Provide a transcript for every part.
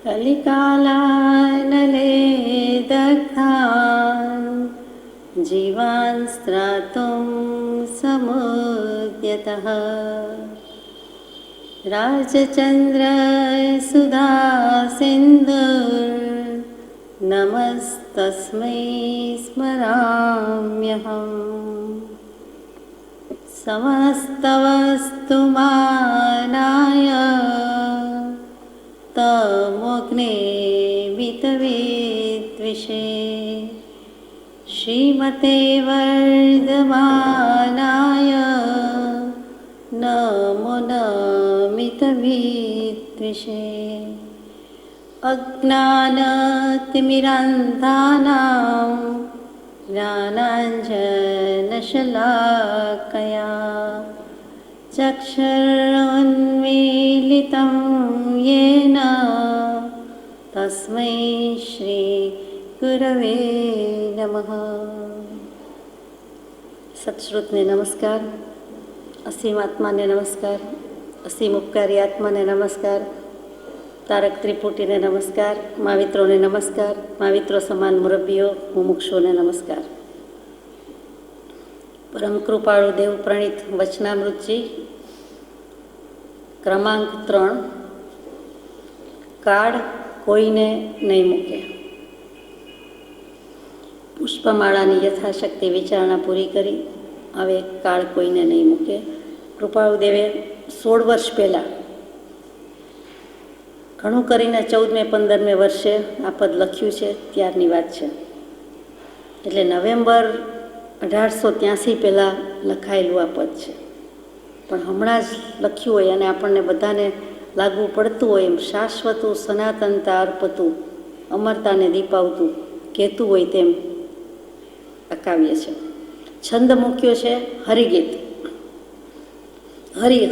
कलिकालानले दग्धान् जीवान् स्त्रातुं समुद्यतः राजचन्द्रसुधा सिन्धुर्नमस्तस्मै स्मराम्यहम् समस्तवस्तु मानाय तमोग्ने वितविद्विषे श्रीमते वर्धमानाय नमो नमितविद्विषे अज्ञानतिमिरान्धानां ज्ञानाञ्जनशलाकया चक्षुरुन्मीलितं येन तस्मै श्रीगुरवे नमः। सत्श्रुतने नमस्कार, असीम आत्माने नमस्कार, असीम उपकारी आत्माने नमस्कार, तारक त्रिपुटीने नमस्कार, महावित्रोने नमस्कार, महाविત્રો સમાન મુરબ્બીઓ મુમુક્ષુઓને નમસ્કાર। પરમ કૃપાળુ દેવ પ્રણીત વચનામૃતજી ક્રમાંક 3, કાળ કોઈને નહીં મૂકે। પુષ્પમાળાની યથાશક્તિ વિચારણા પૂરી કરી, હવે કાળ કોઈને નહીં મૂકે। કૃપાળુ દેવે 16 વર્ષ પહેલાં, ઘણું કરીને 14મે-15મે વર્ષે આ પદ લખ્યું છે, ત્યારની વાત છે। એટલે નવેમ્બર 1883 પહેલાં લખાયેલું આ પદ છે, પણ હમણાં જ લખ્યું હોય અને આપણને બધાને લાગવું પડતું હોય એમ શાશ્વતું સનાતનતા અર્પતું, અમરતાને દીપાવતું કહેતું હોય તેમ આ કાવ્ય છે। છંદ મૂક્યો છે હરિગીત।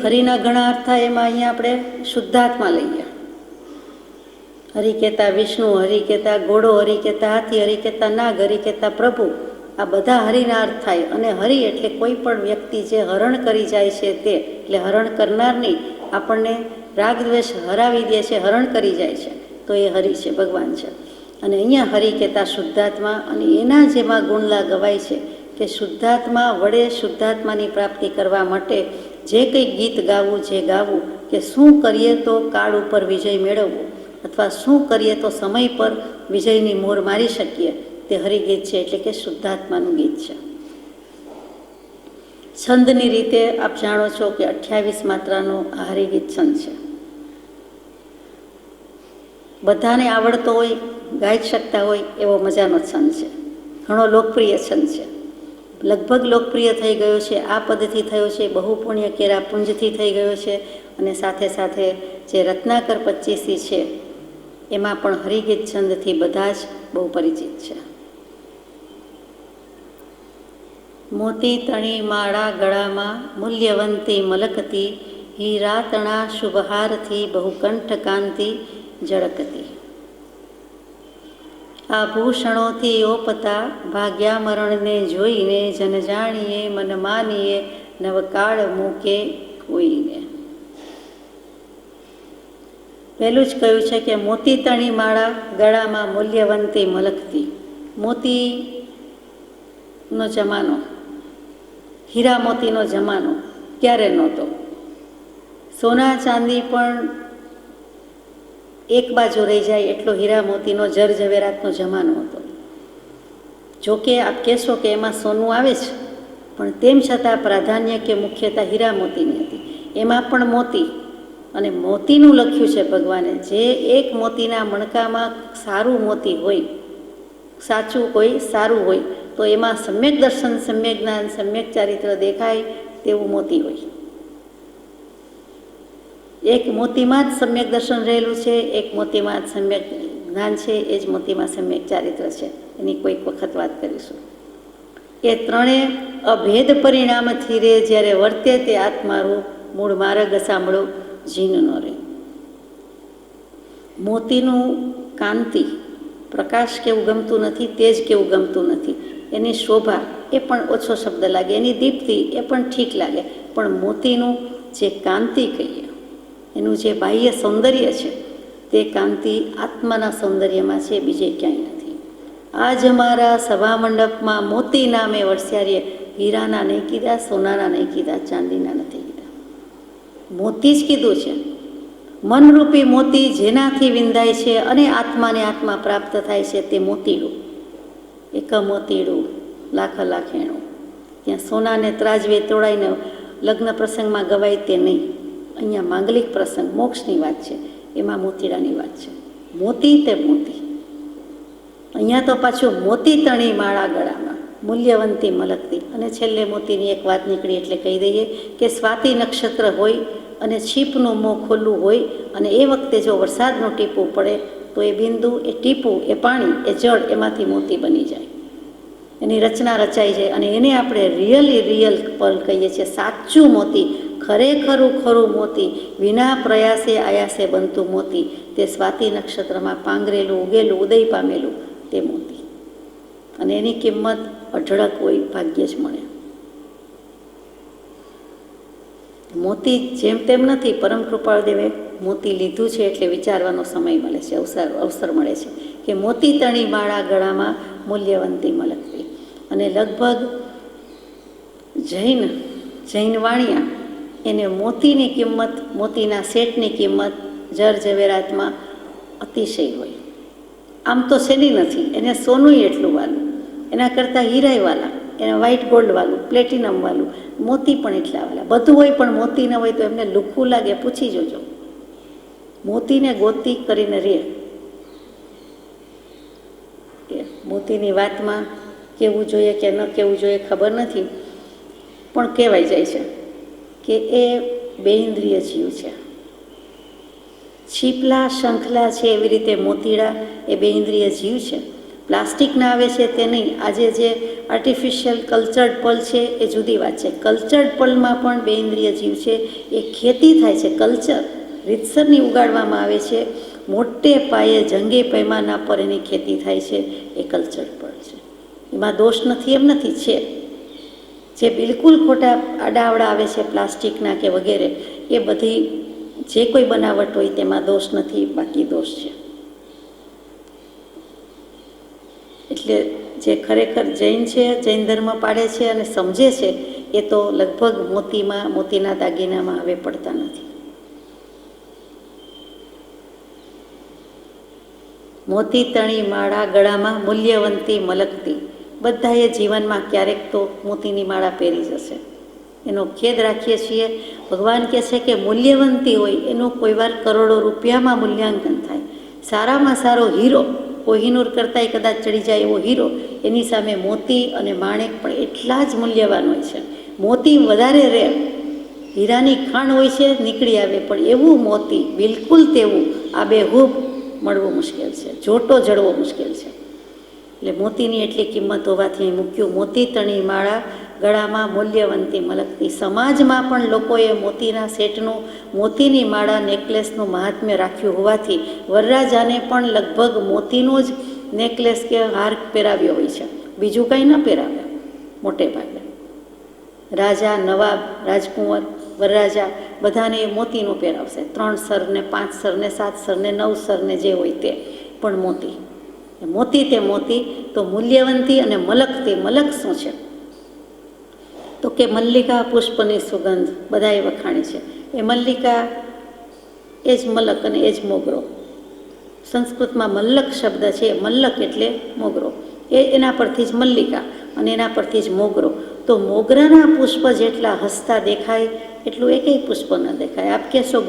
હરિના ઘણા અર્થ થાય, એમાં અહીંયા આપણે શુદ્ધાત્મા લઈએ। હરિ કહેતા વિષ્ણુ, હરિ કહેતા ઘોડો, હરિ કહેતા હાથી, હરિ કહેતા નાગ, હરિ કહેતા પ્રભુ, આ બધા હરિના અર્થ થાય। અને હરિ એટલે કોઈ પણ વ્યક્તિ જે હરણ કરી જાય છે તે, એટલે હરણ કરનાર નહીં, આપણને રાગ દ્વેષ હરાવી દે છે, હરણ કરી જાય છે, તો એ હરિ છે, ભગવાન છે। અને અહીંયા હરિ કહેતા શુદ્ધાત્મા, અને એના જેમાં ગુણલા ગવાય છે કે શુદ્ધાત્મા વડે શુદ્ધાત્માની પ્રાપ્તિ કરવા માટે જે કંઈ ગીત ગાવું, જે ગાવું કે શું કરીએ તો કાળ ઉપર વિજય મેળવવો, અથવા શું કરીએ તો સમય પર વિજયની મોર મારી શકીએ, તે હરિગીત છે, એટલે કે શુદ્ધાત્માનું ગીત છે। છંદની રીતે આપ જાણો છો કે 28 માત્રાનો આ હરિગીત છંદ છે। બધાને આવડતો હોય, ગાઈ શકતા હોય એવો મજાનો છંદ છે, ઘણો લોકપ્રિય છંદ છે, લગભગ લોકપ્રિય થઈ ગયો છે। આ પદથી થયો છે, બહુ પુણ્ય કેરા પુંજથી થઈ ગયો છે, અને સાથે સાથે જે રત્નાકર 25 છે એમાં પણ હરિગીત છંદથી બધા જ બહુ પરિચિત છે। મોતી તણી માળા ગળામાં મૂલ્યવંતી મલકતી, હીરા તણા શુભહારથી બહુકંઠ કાંતિ જળકતી। આભૂષણોથી ઓપતા ભાગ્યા મરણને જોઈને, જન જાણીએ મન માનીએ નવકાળ મૂકે કોઈને। પહેલું જ કહ્યું છે કે મોતી તણી માળા ગળામાં મૂલ્યવંતી મલકતી। મોતીનો જમાનો, હીરા મોતીનો જમાનો ક્યારે નહોતો। સોના ચાંદી પણ એક બાજુ રહી જાય એટલો હીરા મોતીનો જર ઝવેરાતનો જમાનો હતો। જોકે આપ કહેશો કે એમાં સોનું આવે છે, પણ તેમ છતાં પ્રાધાન્ય કે મુખ્યતા હીરા મોતીની હતી। એમાં પણ મોતી, અને મોતીનું લખ્યું છે ભગવાને, જે એક મોતીના મણકામાં સારું મોતી હોય, સાચું હોય, સારું હોય, તો એમાં સમ્યક દર્શન, સમ્યક જ્ઞાન, સમ્યક ચારિત્ર દેખાય તેવું મોતી હોય। એક મોતીમાં જ સમ્યક દર્શન રહેલું છે, એક મોતીમાં જ સમ્યક જ્ઞાન છે, એ જ મોતીમાં સમ્યક ચારિત્ર છે। એની કોઈક વખત વાત કરીશું। એ ત્રણે અભેદ પરિણામથી રે, જ્યારે વર્તે તે આત્મારૂપ, મૂળ માર્ગ સાંભળો જીન નો રે। મોતીનું કાંતિ, પ્રકાશ કેવું ગમતું નથી, તેજ કેવું ગમતું નથી, એની શોભા એ પણ ઓછો શબ્દ લાગે, એની દીપ્તિ એ પણ ઠીક લાગે, પણ મોતીનું જે કાંતિ કહીએ, એનું જે બાહ્ય સૌંદર્ય છે, તે કાંતિ આત્માના સૌંદર્યમાં છે, બીજે ક્યાંય નથી. આજ અમારા સભા મંડપમાં મોતી નામે વરસ્યારીએ હીરાના નહીં કીધા, સોનાના નહીં કીધા, ચાંદીના નથી કીધા, મોતી જ કીધું છે. મનરૂપી મોતી જેનાથી વિંધાય છે અને આત્માને આત્મા પ્રાપ્ત થાય છે તે મોતીડું. એક મોતીડું લાખ લાખેણું. ત્યાં સોનાને ત્રાજવે તોડાઈને લગ્ન પ્રસંગમાં ગવાય તે નહીં. અહીંયા માંગલિક પ્રસંગ, મોક્ષની વાત છે, એમાં મોતીડાની વાત છે. મોતી તે મોતી. અહીંયા તો પાછું મોતી તણી માળા ગળામાં, મૂલ્યવંતી મલકતી. અને છેલ્લે મોતીની એક વાત નીકળી એટલે કહી દઈએ કે સ્વાતિ નક્ષત્ર હોય અને છીપનું મોં ખુલ્લું હોય અને એ વખતે જો વરસાદનું ટીપું પડે તો એ બિંદુ, એ ટીપું, એ પાણી, એ જળ એમાંથી મોતી બની જાય, એની રચના રચાઈ જાય અને એને આપણે રિયલ પલ કહીએ છીએ. સાચું મોતી, ખરેખરું ખરું મોતી, વિના પ્રયાસે આયાસે બનતું મોતી, તે સ્વાતિ નક્ષત્રમાં પાંગરેલું, ઉગેલું, ઉદય પામેલું તે મોતી. અને એની કિંમત અઢળક હોય, ભાગ્યે જ મળે. મોતી જેમ તેમ નથી. પરમ કૃપાળદેવે મોતી લીધું છે એટલે વિચારવાનો સમય મળે છે, અવસર મળે છે કે મોતી તણી માળા ગળામાં મૂલ્યવંતી મલકતી. અને લગભગ જૈન વાણિયા એને મોતીની કિંમત, મોતીના સેટની કિંમત જર ઝવેરાતમાં અતિશય હોય. આમ તો શેની નથી, એને સોનું એટલું વાલું, એના કરતાં હીરાય વાલા, એને વ્હાઇટ ગોલ્ડ વાલું, પ્લેટિનમ વાલું, મોતી પણ એટલા વાલા. બધું હોય પણ મોતી ન હોય તો એમને લુખ્ખું લાગે. પૂછી જોજો, મોતીને ગોતી કરીને રે. મોતીની વાતમાં કેવું જોઈએ કે ન કેવું જોઈએ ખબર નથી, પણ કહેવાય જાય છે કે એ બેઇન્દ્રિય જીવ છે. છીપલા, શંખલા છે એવી રીતે મોતીડા એ બેઇન્દ્રિય જીવ છે. પ્લાસ્ટિકના આવે છે તે નહીં. આજે જે આર્ટિફિશિયલ કલ્ચર્ડ પલ છે એ જુદી વાત છે. કલ્ચર્ડ પલમાં પણ બેઇન્દ્રિય જીવ છે. એ ખેતી થાય છે, કલ્ચર રીતસરની ઉગાડવામાં આવે છે. મોટે પાયે જંગી પૈમાના પર એની ખેતી થાય છે. એ કલ્ચર્ડ પલ છે. એમાં દોષ નથી એમ નથી, છે. જે બિલકુલ ખોટા આડાવડા આવે છે પ્લાસ્ટિકના કે વગેરે, એ બધી જે કોઈ બનાવટ હોય તેમાં દોષ નથી, બાકી દોષ છે. એટલે જે ખરેખર જૈન છે, જૈન ધર્મ પાડે છે અને સમજે છે એ તો લગભગ મોતીના દાગીનામાં હવે પડતા નથી. મોતી તણી માળા ગળામાં મૂલ્યવંતી મલકતી. બધાએ જીવનમાં ક્યારેક તો મોતીની માળા પહેરી જશે, એનો ખેદ રાખીએ છીએ. ભગવાન કહે છે કે મૂલ્યવંતી હોય એનું કોઈ વાર કરોડો રૂપિયામાં મૂલ્યાંકન થાય. સારામાં સારો હીરો, કોહિનૂર કરતાંય કદાચ ચડી જાય એવો હીરો, એની સામે મોતી અને માણેક પણ એટલા જ મૂલ્યવાન હોય છે. મોતી વધારે રેર, હીરાની ખાણ હોય છે, નીકળી આવે, પણ એવું મોતી બિલકુલ તેવું આબેહૂબ મળવું મુશ્કેલ છે, જોટો જડવો મુશ્કેલ છે. એટલે મોતીની એટલી કિંમત હોવાથી અહીં મૂક્યું. મોતી તણી માળા ગળામાં મૂલ્યવંતી મલકતી. સમાજમાં પણ લોકોએ મોતીના સેટનું, મોતીની માળા, નેકલેસનું મહાત્મ્ય રાખ્યું હોવાથી વરરાજાને પણ લગભગ મોતીનો જ નેકલેસ કે હાર પહેરાવ્યો હોય છે, બીજું કાંઈ ન પહેરાવે મોટે ભાગે. રાજા, નવાબ, રાજકુંવર, વરરાજા બધાને મોતીનું પહેરાવશે. 3 સર ને 5 સર ને 7 સર ને 9 સર ને જે હોય તે, પણ મોતી. મોતી તે મોતી. તો મૂલ્યવંતી અને મલકતી. મલક શું છે તો કે મલ્લિકા પુષ્પની સુગંધ બધાએ વખાણી છે. એ મલ્લિકા એ જ મલક અને એ જ મોગરો. સંસ્કૃતમાં મલ્લક શબ્દ છે. મલ્લક એટલે મોગરો. એના પરથી જ મલ્લિકા અને એના પરથી જ મોગરો. તો મોગરાના પુષ્પ જેટલા હસતા દેખાય એટલું એકેય પુષ્પ ન દેખાય. આપ કહેશો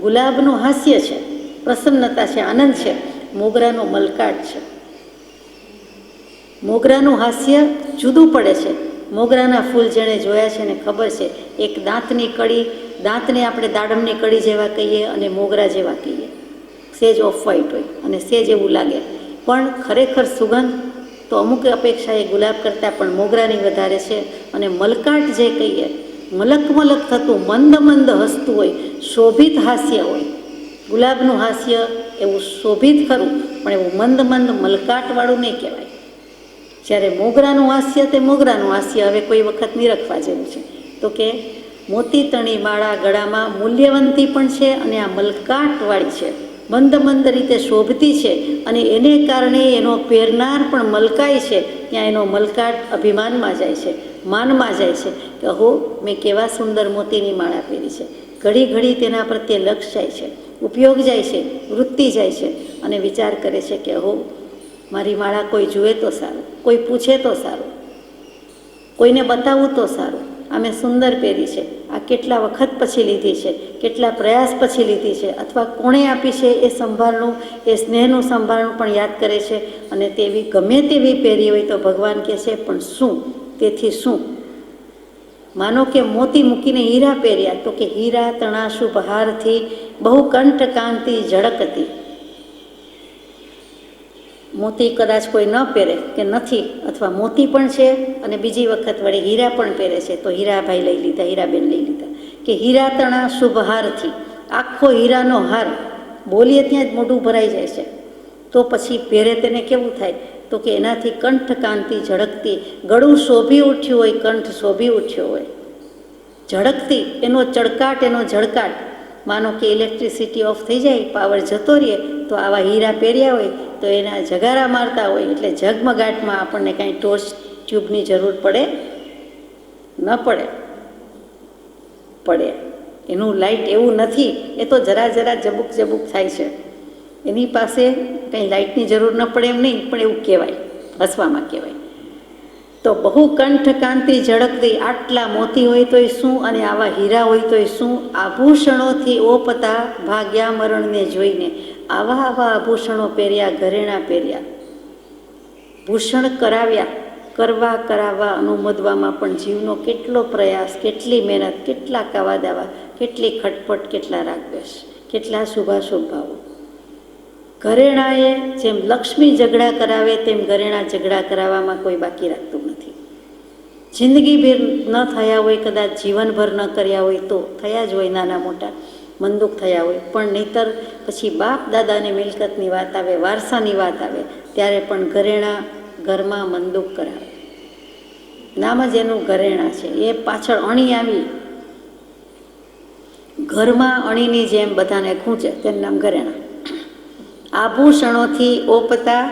ગુલાબનું હાસ્ય છે, પ્રસન્નતા છે, આનંદ છે. મોગરાનો મલકાટ છે. મોગરાનું હાસ્ય જુદું પડે છે. મોગરાના ફૂલ જેણે જોયા છે ને ખબર છે. એક દાંતની કડી, દાંતને આપણે દાડમની કડી જેવા કહીએ અને મોગરા જેવા કહીએ. સેજ ઓફ વ્હાઇટ હોય અને સેજ એવું લાગે, પણ ખરેખર સુગંધ તો અમુક અપેક્ષાએ ગુલાબ કરતાં પણ મોગરાની વધારે છે. અને મલકાટ જે કહીએ, મલક થતું, મંદ હસતું હોય, શોભિત હાસ્ય હોય. ગુલાબનું હાસ્ય એવું શોભિત ખરું, પણ એવું મંદ મલકાટવાળું નહીં કહેવાય. જ્યારે મોગરાનું હાસ્ય તે મોગરાનું હાસ્ય હવે કોઈ વખત નિરખવા જેવું છે. તો કે મોતી તણી માળા ગળામાં મૂલ્યવંતી પણ છે અને આ મલકાટવાળી છે. મંદ રીતે શોભતી છે અને એને કારણે એનો પહેરનાર પણ મલકાય છે, ત્યાં એનો મલકાટ અભિમાનમાં જાય છે, માનમાં જાય છે કે હો મેં કેવા સુંદર મોતીની માળા પહેરી છે. ઘડી ઘડી તેના પ્રત્યે લક્ષ જાય છે, ઉપયોગ જાય છે, વૃત્તિ જાય છે અને વિચાર કરે છે કે હો મારી માળા કોઈ જુએ તો સારું, કોઈ પૂછે તો સારું, કોઈને બતાવવું તો સારું, આ મેં સુંદર પહેરી છે, આ કેટલા વખત પછી લીધી છે, કેટલા પ્રયાસ પછી લીધી છે, અથવા કોણે આપી છે એ સંભાળનું, એ સ્નેહનું સંભાળનું પણ યાદ કરે છે. અને તેવી ગમે તેવી પહેરી હોય તો ભગવાન કહે છે પણ શું, તેથી શું? માનો કે મોતી મૂકીને હીરા પહેર્યા તો કે હીરા તણા શુભ હારથી બહુ કંઠ કાંતિ ઝળકતી. મોતી કદાચ કોઈ ન પહેરે કે નથી, અથવા મોતી પણ છે અને બીજી વખત વળી હીરા પણ પહેરે છે તો હીરાભાઈ લઈ લીધા, હીરાબેન લઈ લીધા કે હીરા તણા શુભ હારથી, આખો હીરાનો હાર, બોલીએ ત્યાં જ મોઢું ભરાઈ જાય છે. તો પછી પહેરે તેને કેવું થાય તો કે એનાથી કંઠ કાંતિ ઝળકતી, ગળું શોભી ઉઠ્યું હોય, કંઠ શોભી ઉઠ્યો હોય, ઝળકતી, એનો ચળકાટ, એનો ઝળકાટ. માનો કે ઇલેક્ટ્રિસિટી ઓફ થઈ જાય, પાવર જતો રહે તો આવા હીરા પહેર્યા હોય તો એના જગારા મારતા હોય એટલે ઝગમગાટમાં આપણને કાંઈ ટોર્ચ ટ્યુબની જરૂર પડે ન પડે. એનું લાઇટ એવું નથી, એ તો જરા જબુક થાય છે. એની પાસે કંઈ લાઇટની જરૂર ન પડે એમ નહીં, પણ એવું કહેવાય, હસવામાં કહેવાય. તો બહુ કંઠ કાંતિ ઝળકતી, આટલા મોતી હોય તોય શું અને આવા હીરા હોય તોય શું, આભૂષણોથી ઓપતા ભાગ્યા મરણને જોઈને. આવા આભૂષણો પહેર્યા, ઘરેણાં પહેર્યા, ભૂષણ કરાવવા અનુમોદવામાં પણ જીવનો કેટલો પ્રયાસ, કેટલી મહેનત, કેટલા કાવા દાવા, કેટલી ખટપટ, કેટલા રાગદ્વેષ, કેટલા શુભાશુભ ભાવો. ઘરેણાએ જેમ લક્ષ્મી ઝઘડા કરાવે તેમ ઘરેણા ઝઘડા કરાવવામાં કોઈ બાકી રાખતું નથી. જિંદગીભર ન થયા હોય, કદાચ જીવનભર ન કર્યા હોય તો થયા જ હોય, નાના મોટા મનદુખ થયા હોય, પણ નહીંતર પછી બાપ દાદાની મિલકતની વાત આવે, વારસાની વાત આવે ત્યારે પણ ઘરેણા ઘરમાં મનદુખ કરાવે. નામ જ એનું ઘરેણા છે. એ પાછળ અણી આવી ઘરમાં અણીની જેમ બધાને ખૂંચે, તેનું નામ ઘરેણા. આભૂષણોથી ઓપતા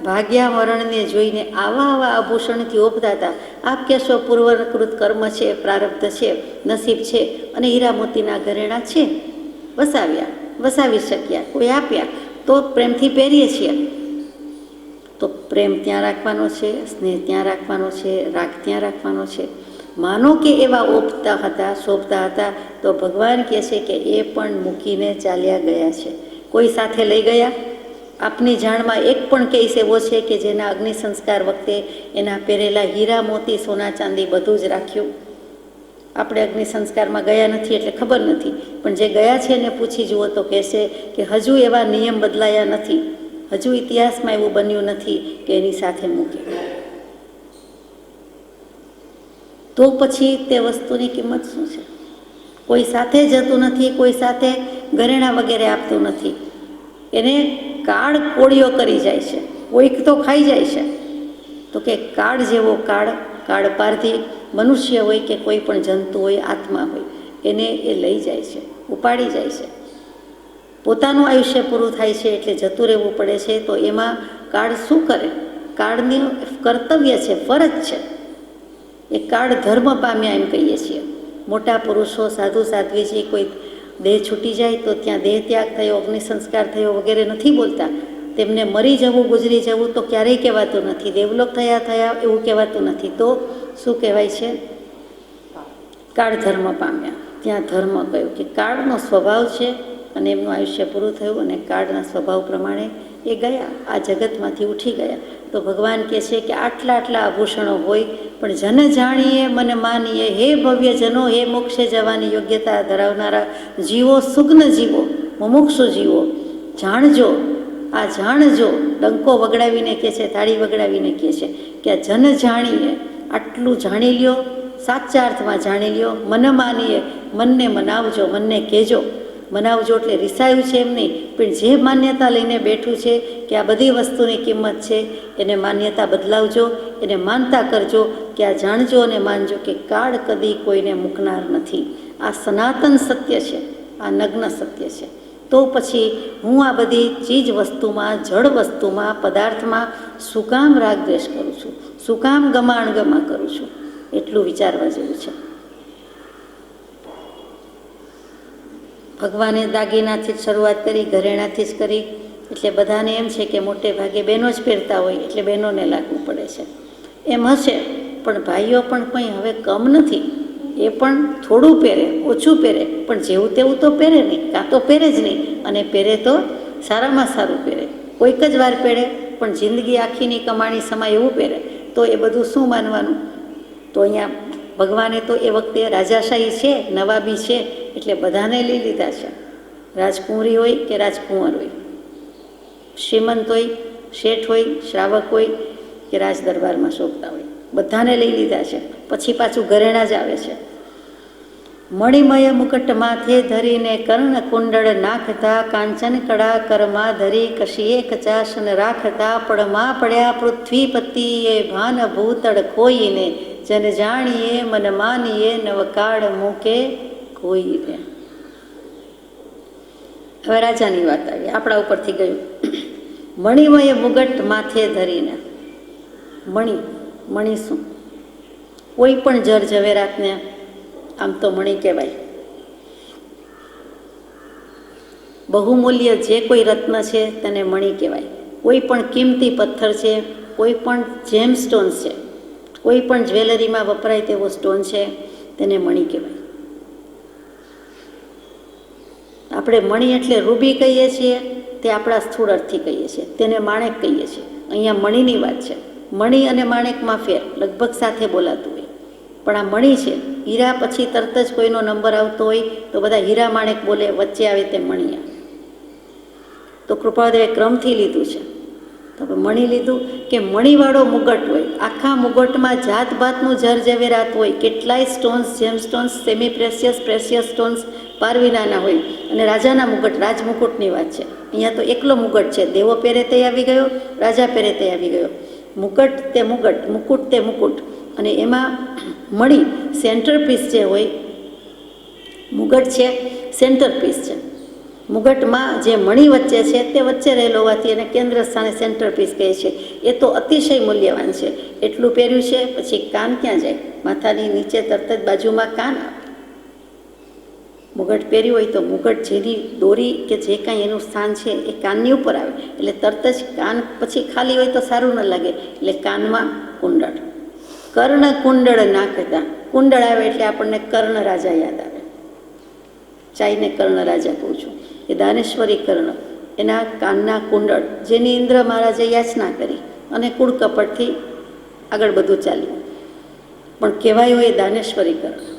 ભાગ્યા મરણને જોઈને, આવા આભૂષણથી ઓપતા હતા. આપ કહેશો પૂર્વકૃત કર્મ છે, પ્રારબ્ધ છે, નસીબ છે અને હીરા મોતીના ઘરેણા છે, વસાવી શક્યા, કોઈ આપ્યા તો પ્રેમથી પહેરીએ છીએ. તો પ્રેમ ત્યાં રાખવાનો છે, સ્નેહ ત્યાં રાખવાનો છે, રાગ ત્યાં રાખવાનો છે. માનો કે એવા ઓપતા હતા, શોભતા હતા તો ભગવાન કહે છે કે એ પણ મૂકીને ચાલ્યા ગયા છે. કોઈ સાથે લઈ ગયા? આપની જાણમાં એક પણ કેસ એવો છે કે જેના અગ્નિ સંસ્કાર વખતે એના પહેરેલા હીરા મોતી સોના ચાંદી બધું જ રાખ્યું? આપણે અગ્નિ સંસ્કારમાં ગયા નથી એટલે ખબર નથી, પણ જે ગયા છે એને પૂછી જુઓ તો કહેશે કે હજુ એવા નિયમ બદલાયા નથી, હજુ ઇતિહાસમાં એવું બન્યું નથી કે એની સાથે મૂકે. તો પછી તે વસ્તુની કિંમત શું છે? કોઈ સાથે જતું નથી, કોઈ સાથે ઘરેણા વગેરે આપતું નથી. એને કાળ કોળીઓ કરી જાય છે, કોઈક તો ખાઈ જાય છે. તો કે કાળ જેવો કાળ પારધી મનુષ્ય હોય કે કોઈ પણ જંતુ હોય, આત્મા હોય, એને એ લઈ જાય છે, ઉપાડી જાય છે. પોતાનું આયુષ્ય પૂરું થાય છે એટલે જતું રહેવું પડે છે. તો એમાં કાળ શું કરે? કાળનું કર્તવ્ય છે, ફરજ છે. એ કાળ ધર્મ પામ્યા એમ કહીએ છીએ. મોટા પુરુષો, સાધુ સાધ્વીજી કોઈ દેહ છૂટી જાય તો ત્યાં દેહ ત્યાગ થયો, અગ્નિ સંસ્કાર થયો વગેરે નથી બોલતા. તેમને મરી જવું, ગુજરી જવું તો ક્યારેય કહેવાતું નથી. દેવલોક થયા એવું કહેવાતું નથી. તો શું કહેવાય છે? કાળ ધર્મ પામ્યા. ત્યાં ધર્મ કહ્યું કે કાળનો સ્વભાવ છે અને એમનું આયુષ્ય પૂરું થયું અને કાળના સ્વભાવ પ્રમાણે એ ગયા, આ જગતમાંથી ઉઠી ગયા. તો ભગવાન કહે છે કે આટલા આભૂષણો હોય પણ જન જાણીએ મન માનીએ, હે ભવ્ય જનો, હે મોક્ષે જવાની યોગ્યતા ધરાવનારા જીવો, સુગ્ન જીવો, મુમુક્ષુ જીવો, જાણજો, આ જાણજો. ડંકો વગડાવીને કહે છે, તાળી વગડાવીને કહે છે કે આ જન જાણીએ, આટલું જાણી લ્યો, સાચા અર્થમાં જાણી લ્યો. મન માનીએ, મનને મનાવજો, મનને કહેજો. મનાવજો એટલે રિસાયું છે એમ નહીં, પણ જે માન્યતા લઈને બેઠું છે કે આ બધી વસ્તુની કિંમત છે, એને માન્યતા બદલાવજો, એને માનતા કરજો કે આ જાણજો અને માનજો કે કાળ કદી કોઈને મૂકનાર નથી. આ સનાતન સત્ય છે, આ નગ્ન સત્ય છે. તો પછી હું આ બધી ચીજ વસ્તુમાં, જળ વસ્તુમાં, પદાર્થમાં શું કામ રાગદ્વેષ કરું છું, શું કામ ગમા કરું છું, એટલું વિચારવા જેવું છે. ભગવાને દાગીનાથી જ શરૂઆત કરી, ઘરેણાથી જ કરી, એટલે બધાને એમ છે કે મોટે ભાગે બહેનો જ પહેરતા હોય એટલે બહેનોને લાગવું પડે છે. એમ હશે, પણ ભાઈઓ પણ કંઈ હવે કમ નથી. એ પણ થોડું પહેરે, ઓછું પહેરે, પણ જેવું તેવું તો પહેરે નહીં, કાં તો પહેરે જ નહીં, અને પહેરે તો સારામાં સારું પહેરે. કોઈક જ વાર પહેરે, પણ જિંદગી આખીની કમાણી સમાય એવું પહેરે, તો એ બધું શું માનવાનું? તો અહીંયા ભગવાને તો એ વખતે રાજાશાહી છે, નવાબી છે, એટલે બધાને લઈ લીધા છે. રાજકુંવરી હોય કે રાજકુંવર હોય, શ્રીમંત હોય, શેઠ હોય, શ્રાવક હોય કે રાજ દરબારમાં શોભતા હોય, બધાને લઈ લીધા છે. પછી પાછું ઘરેણા જ આવે છે. મણિમય મુકટ માથે ધરીને કર્ણ કુંડળ નાખતા, કાંચન કડા કરમાં ધરી કશીએ કચાસન રાખતા, પડમાં પડ્યા પૃથ્વીપતિ એ ભાન ભૂતળ ખોઈને, જન જાણીએ મન માનીએ નવકાળ મૂકે કોઈ રે. હવે રાજાની વાત આવી, આપણા ઉપરથી ગયું. મણિમય મુગટ માથે ધરીને, મણી શું? કોઈ પણ જર ઝવેરાતને આમ તો મણી કહેવાય. બહુમૂલ્ય જે કોઈ રત્ન છે તેને મણી કહેવાય. કોઈ પણ કિંમતી પથ્થર છે, કોઈ પણ જેમ સ્ટોન્સ છે, કોઈ પણ જ્વેલરીમાં વપરાય તેવો સ્ટોન છે, તેને મણી કહેવાય. આપણે મણી એટલે રૂબી કહીએ છીએ, તે આપણા સ્થૂળ અર્થથી કહીએ છીએ, તેને માણેક કહીએ છીએ. અહીંયા મણીની વાત છે. મણી અને માણેકમાં ફેર લગભગ સાથે બોલાતું હોય, પણ આ મણી છે. હીરા પછી તરત જ કોઈનો નંબર આવતો હોય તો બધા હીરા માણેક બોલે, વચ્ચે આવે તે મણી આવે. તો કૃપાળદેવે ક્રમથી લીધું છે. તો મણી લીધું કે મણીવાળો મુગટ હોય, આખા મુગટમાં જાત ભાતનું જર ઝવેરાત હોય, કેટલાય સ્ટોન્સ, જેમ stones, semi precious, precious stones પારવીનાના હોય. અને રાજાના મુગટ, રાજમુકુટની વાત છે. અહીંયા તો એકલો મુગટ છે. દેવો પહેરે તે આવી ગયો, રાજા પહેરે તે આવી ગયો. મુગટ તે મુગટ, મુકુટ તે મુકુટ, અને એમાં મણી સેન્ટર પીસ જે હોય, મુગટ છે સેન્ટર પીસ છે. મુગટમાં જે મણી વચ્ચે છે તે વચ્ચે રહેલો હોવાથી એને કેન્દ્ર સ્થાને સેન્ટર પીસ કહે છે. એ તો અતિશય મૂલ્યવાન છે. એટલું પહેર્યું છે, પછી કાન ક્યાં જાય? માથાની નીચે તરત જ બાજુમાં કાન આવે. મુગટ પહેર્યું હોય તો મુગટ જેની દોરી કે જે કાંઈ એનું સ્થાન છે એ કાનની ઉપર આવે, એટલે તરત જ કાન પછી ખાલી હોય તો સારું ન લાગે, એટલે કાનમાં કુંડળ. કર્ણ કુંડળ નાખતા, કુંડળ આવે એટલે આપણને કર્ણ રાજા યાદ આવે. ચાઈને કર્ણ રાજા કહું છું, એ દાનેશ્વરી કર્ણ, એના કાનના કુંડળ, જેની ઇન્દ્ર મહારાજે યાચના કરી અને કુળ કપટથી આગળ બધું ચાલ્યું, પણ કહેવાયું એ દાનેશ્વરી કર્ણ.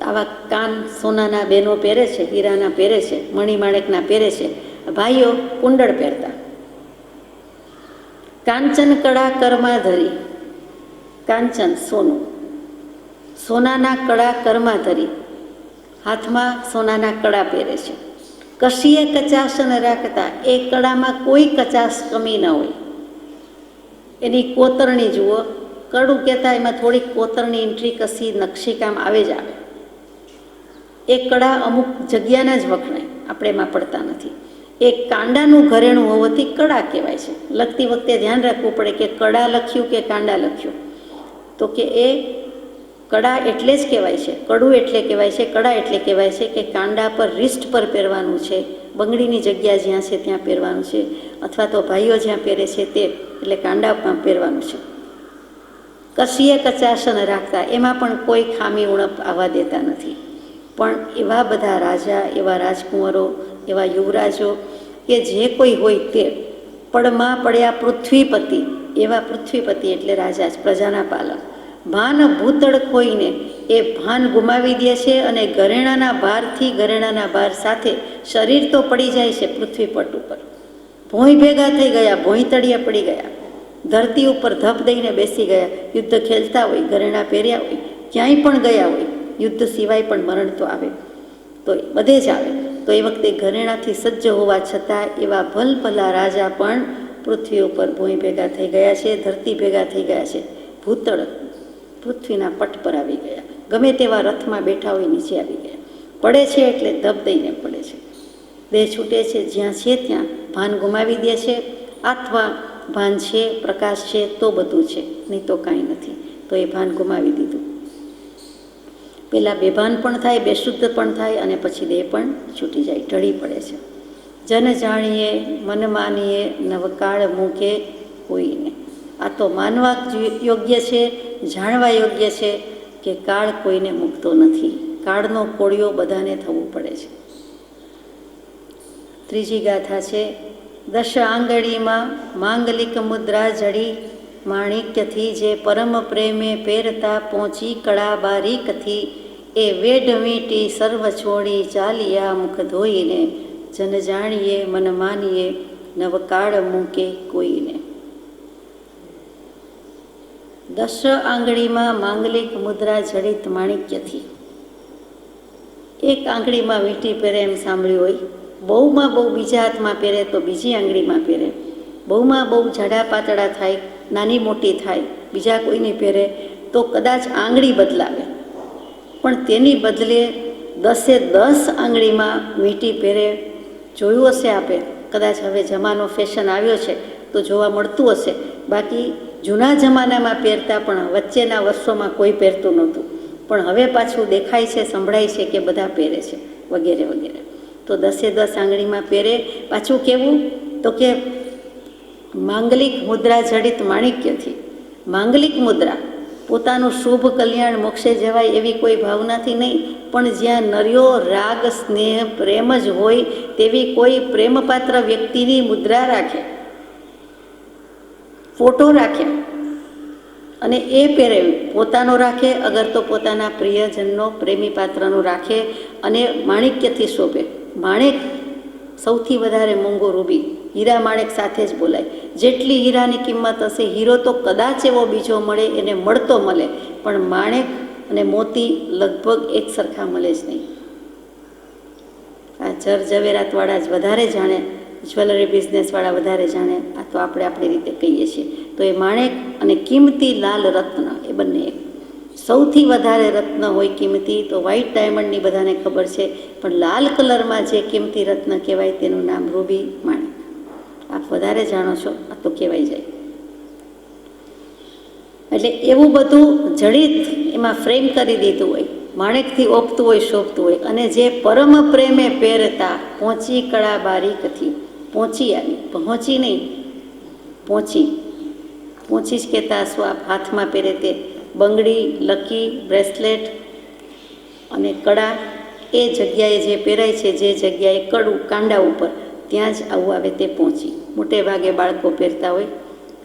આવા કાન સોનાના બહેનો પહેરે છે, હીરાના પહેરે છે, મણીમાણેકના પહેરે છે. ભાઈઓ કુંડળ પહેરતા. કાંચન કડા કરમાં ધરી, કાંચન સોનું, સોનાના કડા કરમાં ધરી, હાથમાં સોનાના કડા પહેરે છે. કશીએ કચાશ ન રાખતા, એ કડામાં કોઈ કચાશ કમી ન હોય. એની કોતરણી જુઓ, કડું કહેતા એમાં થોડીક કોતરણી, ઇન્ટ્રીકસી, નકશીકામ આવે જ આવે. એ કડા અમુક જગ્યાના જ વખણાય, આપણે એમાં પડતા નથી. એ કાંડાનું ઘરેણું હોવાથી કડા કહેવાય છે. લખતી વખતે ધ્યાન રાખવું પડે કે કડા લખ્યું કે કાંડા લખ્યું. તો કે એ કડા એટલે જ કહેવાય છે, કડું એટલે કહેવાય છે, કડા એટલે કહેવાય છે કે કાંડા પર, રિસ્ટ પર પહેરવાનું છે, બંગડીની જગ્યા જ્યાં છે ત્યાં પહેરવાનું છે, અથવા તો ભાઈઓ જ્યાં પહેરે છે તે, એટલે કાંડામાં પહેરવાનું છે. કશીએ કચાશન રાખતા, એમાં પણ કોઈ ખામી ઉણપ આવવા દેતા નથી. પણ એવા બધા રાજા, એવા રાજકુંવરો, એવા યુવરાજો કે જે કોઈ હોય તે પડમાં પડ્યા પૃથ્વીપતિ, એવા પૃથ્વીપતિ એટલે રાજા જ, પ્રજાના પાલક. ભાન ભૂતળ ખોઈને એ ભાન ગુમાવી દે છે, અને ઘરેણાના ભારથી, ઘરેણાના ભાર સાથે શરીર તો પડી જાય છે પૃથ્વીપટ ઉપર. ભોંય ભેગા થઈ ગયા, ભોંય તળિયે પડી ગયા, ધરતી ઉપર ધપ દઈને બેસી ગયા. યુદ્ધ ખેલતા હોય, ઘરેણા પહેર્યા હોય, ક્યાંય પણ ગયા હોય, યુદ્ધ સિવાય પણ મરણ તો આવે, તો બધે જ આવે. તો એ વખતે ઘરેણાથી સજ્જ હોવા છતાં એવા ભલભલા રાજા પણ પૃથ્વી ઉપર ભોંય ભેગા થઈ ગયા છે, ધરતી ભેગા થઈ ગયા છે, ભૂતળ પૃથ્વીના પટ પર આવી ગયા. ગમે તેવા રથમાં બેઠા હોય નીચે આવી ગયા. પડે છે એટલે દબ દઈને પડે છે. દેહ છૂટે છે, જ્યાં છે ત્યાં ભાન ગુમાવી દે છે, અથવા ભાન છે, પ્રકાશ છે તો બધું છે, નહીં તો કાંઈ નથી. તો એ ભાન ગુમાવી દીધું. પહેલાં બેભાન પણ થાય, બેશુદ્ધ પણ થાય, અને પછી દેહ પણ છૂટી જાય, ઢળી પડે છે. જન જાણીએ મન માનીએ નવકાળ મૂકે કોઈને. આ તો માનવા યોગ્ય છે, જાણવા યોગ્ય છે કે કાળ કોઈને મૂકતો નથી. કાળનો કોળિયો બધાને થવું પડે છે. ત્રીજી ગાથા છે, દશ આંગળીમાં માંગલિક મુદ્રા જડી માણિક્યથી, જે પરમ પ્રેમે પહેરતા પહોંચી કળા બારીકથી, એ વેઢ વીંટી સર્વ છોડી ચાલિયા મુખ ધોઈને. જન જાણીએ મન માનીએ નવકાળ મૂકે કોઈને. દશ આંગળીમાં માંગલિક મુદ્રા જડિત માણિક્યથી. એક આંગળીમાં વીંટી પહેરે એમ સાંભળ્યું હોય, બહુમાં બહુ બીજા હાથમાં પહેરે તો બીજી આંગળીમાં પહેરે, બહુમાં બહુ જાડા પાતળા થાય, નાની મોટી થાય, બીજા કોઈની પહેરે તો કદાચ આંગળી બદલાવે, પણ તેની બદલે 10 આંગળીમાં વીંટી પહેરે. જોયું હશે આપે, કદાચ હવે જમાનો ફેશન આવ્યો છે તો જોવા મળતું હશે. બાકી જૂના જમાનામાં પહેરતા પણ વચ્ચેના વર્ષોમાં કોઈ પહેરતું નહોતું, પણ હવે પાછું દેખાય છે, સંભળાય છે કે બધા પહેરે છે, વગેરે વગેરે. તો 10 આંગળીમાં પહેરે. પાછું કેવું તો કે માંગલિક મુદ્રા જડિત માણિક્યથી. માંગલિક મુદ્રા પોતાનું શુભ કલ્યાણ મોક્ષે જવાય એવી કોઈ ભાવનાથી નહીં, પણ જ્યાં નર્યો રાગ સ્નેહ પ્રેમ જ હોય તેવી કોઈ પ્રેમપાત્ર વ્યક્તિની મુદ્રા રાખે, ફોટો રાખે અને એ પહેરે. પોતાનો રાખે, અગર તો પોતાના પ્રિયજનનો પ્રેમી પાત્રનો રાખે, અને માણિક્યથી શોભે. માણેક સૌથી વધારે મોંઘો રૂબી, હીરા માણેક સાથે જ બોલાય. જેટલી હીરાની કિંમત હશે, હીરો તો કદાચ એવો બીજો મળે, એને મળતો મળે, પણ માણેક અને મોતી લગભગ એક સરખા મળે જ નહીં. આ જર ઝવેરાતવાળા જ વધારે જાણે, જ્વેલરી બિઝનેસવાળા વધારે જાણે. આ તો આપણે આપણી રીતે કહીએ છીએ. તો એ માણેક અને કિંમતી લાલ રત્ન, એ બંને એક. સૌથી વધારે રત્ન હોય કિંમતી તો વ્હાઇટ ડાયમંડની બધાને ખબર છે, પણ લાલ કલરમાં જે કિંમતી રત્ન કહેવાય તેનું નામ રૂબી માણેક. આપ વધારે જાણો છો, આ તો કહેવાય જાય. એટલે એવું બધું જડિત એમાં ફ્રેમ કરી દીધું હોય, માણેકથી ઓપતું હોય, શોભતું હોય. અને જે પરમ પ્રેમે પહેરતા પહોંચી કળા બારીકથી. પહોંચી આવી, પહોંચી નહીં, પહોંચી. પહોંચી જ કહેતા હશો આપ. હાથમાં પહેરે તે બંગડી, લકી, બ્રેસલેટ અને કડા, એ જગ્યાએ જે પહેરાય છે, જે જગ્યાએ કડું કાંડા ઉપર, ત્યાં જ આવું આવે તે પહોંચી. મોટે ભાગે બાળકો પહેરતા હોય,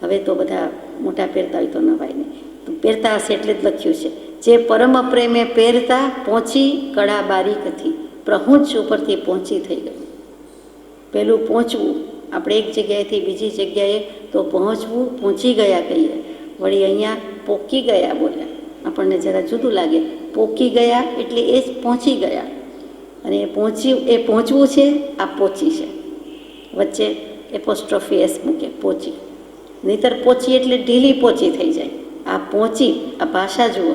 હવે તો બધા મોટા પહેરતા હોય તો નવાય નહીં, તો પહેરતા હશે એટલે જ લખ્યું છે, જે પરમ પ્રેમે પહેરતા પહોંચી કળા બારીકથી. પ્રહુંચ ઉપરથી પહોંચી થઈ ગયું. પહેલું પહોંચવું, આપણે એક જગ્યાએથી બીજી જગ્યાએ તો પહોંચવું, પહોંચી ગયા કહીએ. વળી અહીંયા પોકી ગયા બોલ્યા, આપણને જરા જુદું લાગે. પોકી ગયા એટલે એ જ પહોંચી ગયા, અને એ પહોંચવું છે, આ પહોંચી છે. વચ્ચે એપોસ્ટ્રોફી એસ મૂકે, પહોંચી. નહીંતર પહોંચી એટલે ઢીલી પહોંચી થઈ જાય. આ પહોંચી, આ ભાષા જુઓ,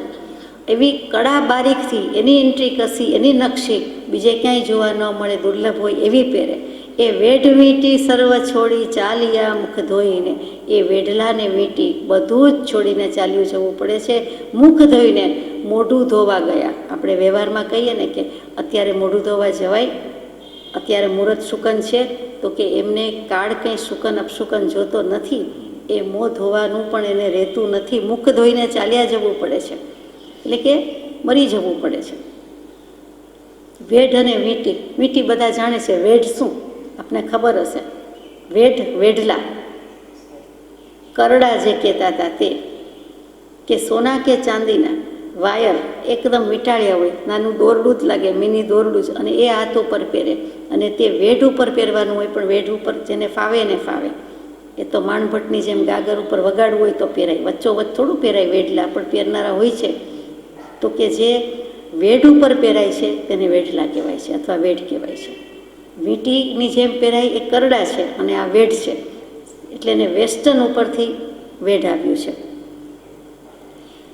એવી કળા બારીકથી, એની ઇન્ટ્રીકસી, એની નકશી બીજે ક્યાંય જોવા ન મળે, દુર્લભ હોય એવી પહેરે. એ વેઢ વીંટી સર્વ છોડી ચાલિયા મુખ ધોઈને. એ વેઢલાને વીંટી બધું જ છોડીને ચાલ્યું જવું પડે છે. મુખ ધોઈને મોઢું ધોવા ગયા. આપણે વ્યવહારમાં કહીએ ને કે અત્યારે મોઢું ધોવા જવાય, અત્યારે મુહૂર્ત શુકન છે, તો કે એમને કાળ કંઈ શુકન અપશુકન જોતો નથી. એ મોં ધોવાનું પણ એને રહેતું નથી. મુખ ધોઈને ચાલ્યા જવું પડે છે, એટલે કે મરી જવું પડે છે. વેઢ અને વીંટી, વીંટી બધા જાણે છે. વેઢ શું આપને ખબર હશે. વેઢ, વેઢલા, કરડા જે કહેતા હતા તે, કે સોના કે ચાંદીના વાયર એકદમ મીટાળ્યા હોય, નાનું દોરડું જ લાગે, મિની દોરડું જ, અને એ હાથ ઉપર પહેરે. અને તે વેઢ ઉપર પહેરવાનું હોય, પણ વેઢ ઉપર જેને ફાવે ને ફાવે. એ તો માણભટ્ટની જેમ ગાગર ઉપર વગાડવું હોય તો પહેરાય, વચ્ચોવચ્ચ થોડું પહેરાય. વેઢલા પણ પહેરનારા હોય છે. તો કે જે વેઢ ઉપર પહેરાય છે તેને વેઢલા કહેવાય છે, અથવા વેઢ કહેવાય છે. વીંટીની જેમ પહેરાય એ કરડા છે, અને આ વેઢ છે, એટલે એને વેસ્ટર્ન ઉપરથી વેઢ આવ્યું છે.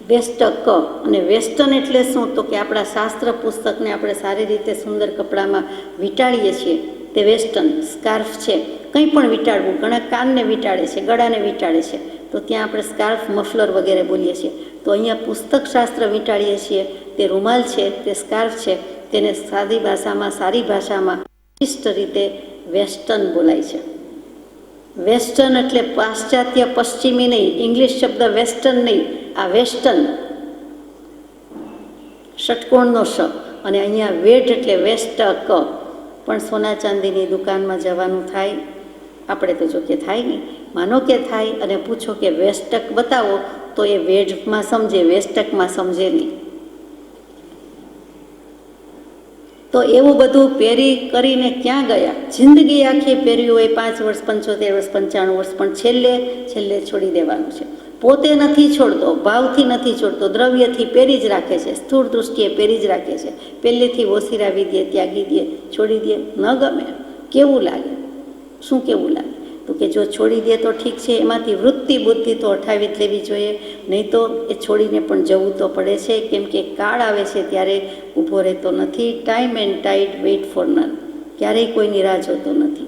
વેસ્ટ ક. અને વેસ્ટર્ન એટલે શું? તો કે આપણા શાસ્ત્ર પુસ્તકને આપણે સારી રીતે સુંદર કપડામાં વીંટાળીએ છીએ તે વેસ્ટર્ન. સ્કાર્ફ છે, કંઈ પણ વીંટાળવું, ઘણા કાનને વીંટાળે છે, ગળાને વીંટાળે છે, તો ત્યાં આપણે સ્કાર્ફ, મફલર વગેરે બોલીએ છીએ. તો અહીંયા પુસ્તક શાસ્ત્ર વીંટાળીએ છીએ તે રૂમાલ છે, તે સ્કાર્ફ છે, તેને સાદી ભાષામાં, સારી ભાષામાં વિશિષ્ટ રીતે વેસ્ટર્ન બોલાય છે. વેસ્ટર્ન એટલે પાશ્ચાત્ય, પશ્ચિમી નહીં. ઇંગ્લિશ શબ્દ વેસ્ટર્ન નહીં, આ વેસ્ટર્ન ષટકોણનો શ. અને અહીંયા વેટ એટલે વેસ્ટ ક. પણ સોના ચાંદીની દુકાનમાં જવાનું થાય, આપણે તો જો કે થાય નહીં, માનો કે થાય અને પૂછો કે વેસ્ટક બતાવો, તો એ વેડમાં સમજે, વેસ્ટકમાં સમજે નહીં. તો એવું બધું પહેરી કરીને ક્યાં ગયા? જિંદગી આખી પહેર્યું હોય, 5 વર્ષ, 75 વર્ષ, 95 વર્ષ, પણ છેલ્લે છોડી દેવાનું છે. પોતે નથી છોડતો, ભાવથી નથી છોડતો, દ્રવ્યથી પહેરી જ રાખે છે, સ્થૂળ દૃષ્ટિએ પહેરી જ રાખે છે. પહેલેથી ઓસિરાવી દે, ત્યાગી દે, છોડી દે, ન ગમે. કેવું લાગે? શું કેવું લાગે? તો કે જો છોડી દે તો ઠીક છે, એમાંથી વૃત્તિ બુદ્ધિ તો હટાવી જ લેવી જોઈએ, નહીં તો એ છોડીને પણ જવું તો પડે છે. કેમ કે કાળ આવે છે ત્યારે ઊભો રહેતો નથી. Time and ટાઈડ weight four none. ક્યારેય કોઈની રાહ જોતો નથી.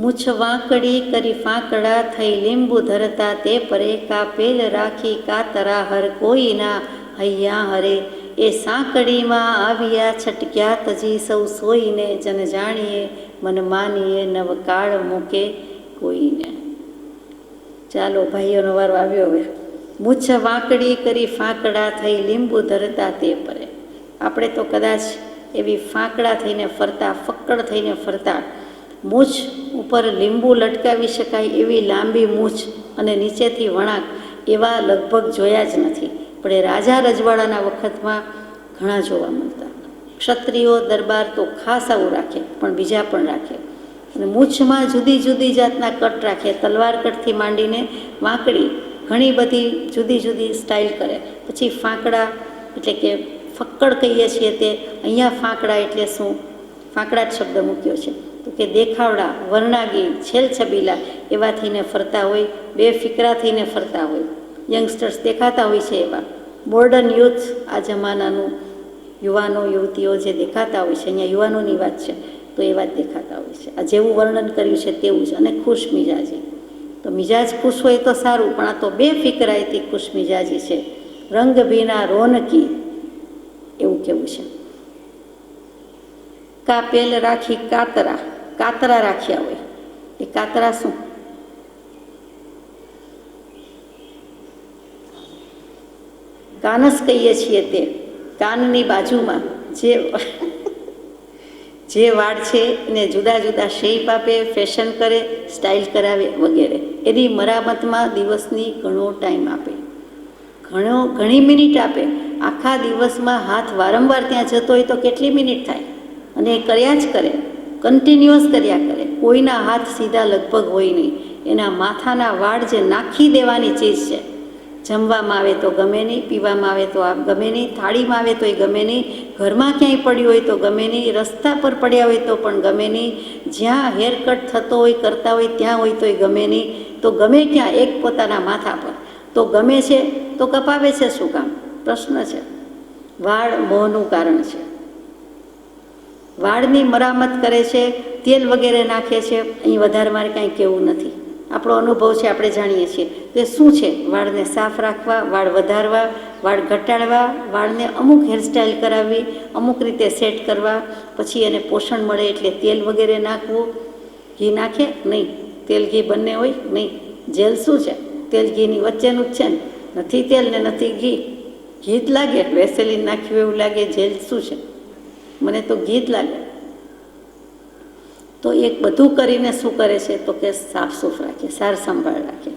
મૂછ વાંકડી કરી ફાંકડા થઈ લીંબુ ધરતા તે પરે કાપેલ રાખી કાતરા હર કોઈના હૈયા હરે. એ સાંકડીમાં આવ્યા છટક્યા તજી સૌ સોઈને જન જાણીએ મન માનીએ નવ કાળ મૂકે કોઈને. ચાલો ભાઈઓનો વારો આવ્યો હવે. મૂછ વાંકડી કરી ફાંકડા થઈ લીંબુ ધરતા તે પરે. આપણે તો કદાચ એવી ફાંકડા થઈને ફરતા, ફક્કડ થઈને ફરતા, મૂછ ઉપર લીંબુ લટકાવી શકાય એવી લાંબી મૂછ અને નીચેથી વળાંક એવા લગભગ જોયા જ નથી. પણ એ રાજા રજવાડાના વખતમાં ઘણા જોવા મળતા. ક્ષત્રિયો દરબાર તો ખાસ આવું રાખે, પણ બીજા પણ રાખે. અને મૂછમાં જુદી જુદી જાતના કટ રાખે, તલવાર કટથી માંડીને વાંકડી, ઘણી બધી જુદી જુદી સ્ટાઇલ કરે. પછી ફાંકડા એટલે કે ફક્કડ કહીએ છીએ તે, અહીંયા ફાંકડા એટલે શું? ફાંકડા જ શબ્દ મૂક્યો છે. તો કે દેખાવડા, વર્ણાગી, છેલછબીલા એવા થઈને ફરતા હોય, બે ફિકરા થઈને ફરતા હોય. યંગસ્ટર્સ દેખાતા હોય છે એવા. મોડર્ન યુથ, આ જમાનાનું યુવાનો યુવતીઓ જે દેખાતા હોય છે, અહીંયા યુવાનોની વાત છે, તો એવા જ દેખાતા હોય છે. આ જેવું વર્ણન કર્યું છે તેવું જ. અને ખુશ મિજાજી, તો મિજાજ ખુશ હોય તો સારું, પણ આ તો બે ફિકરાએથી ખુશ મિજાજી છે. રંગ ભીના રોનકી, એવું કેવું છે. કાપેલ રાખી કાતરા, કાતરા રાખ્યા હોય. એ કાતરા શું? કાનસ કહીએ છીએ તે. કાનની બાજુમાં જે વાળ છે એને જુદા જુદા શેપ આપે, ફેશન કરે, સ્ટાઇલ કરાવે વગેરે. એની મરામતમાં દિવસની ઘણો ટાઈમ આપે, ઘણી મિનિટ આપે. આખા દિવસમાં હાથ વારંવાર ત્યાં જતો હોય તો કેટલી મિનિટ થાય? અને એ કર્યા જ કરે, કન્ટિન્યુઅસ કર્યા કરે. કોઈના હાથ સીધા લગભગ હોય નહીં. એના માથાના વાળ જે નાખી દેવાની ચીજ છે. જમવામાં આવે તો ગમે નહીં, પીવામાં આવે તો ગમે નહીં, થાળીમાં આવે તો એ ગમે નહીં, ઘરમાં ક્યાંય પડ્યું હોય તો ગમે નહીં, રસ્તા પર પડ્યા હોય તો પણ ગમે નહીં, જ્યાં હેરકટ થતો હોય, કરતા હોય ત્યાં હોય તો એ ગમે નહીં. તો ગમે ક્યાં, એક પોતાના માથા પર તો ગમે છે તો કપાવે છે શું કામ? પ્રશ્ન છે. વાળ મોહનું કારણ છે. વાળની મરામત કરે છે, તેલ વગેરે નાખે છે. અહીં વધારે મારે કાંઈ કહેવું નથી. આપણો અનુભવ છે, આપણે જાણીએ છીએ. તે શું છે? વાળને સાફ રાખવા, વાળ વધારવા, વાળ ઘટાડવા, વાળને અમુક હેરસ્ટાઇલ કરાવવી, અમુક રીતે સેટ કરવા, પછી એને પોષણ મળે એટલે તેલ વગેરે નાખવું. ઘી નાખે નહીં, તેલ ઘી બંને હોય નહીં. જેલ શું છે? તેલ ઘીની વચ્ચેનું જ છે ને. નથી તેલ ને નથી ઘી. ઘી જ લાગે, વેસેલીન નાખ્યું એવું લાગે. જેલ શું છે? મને તો ઘી જ લાગે. તો એક બધું કરીને શું કરે છે? તો કે સાફ સૂફ રાખે, સાર સંભાળ રાખે.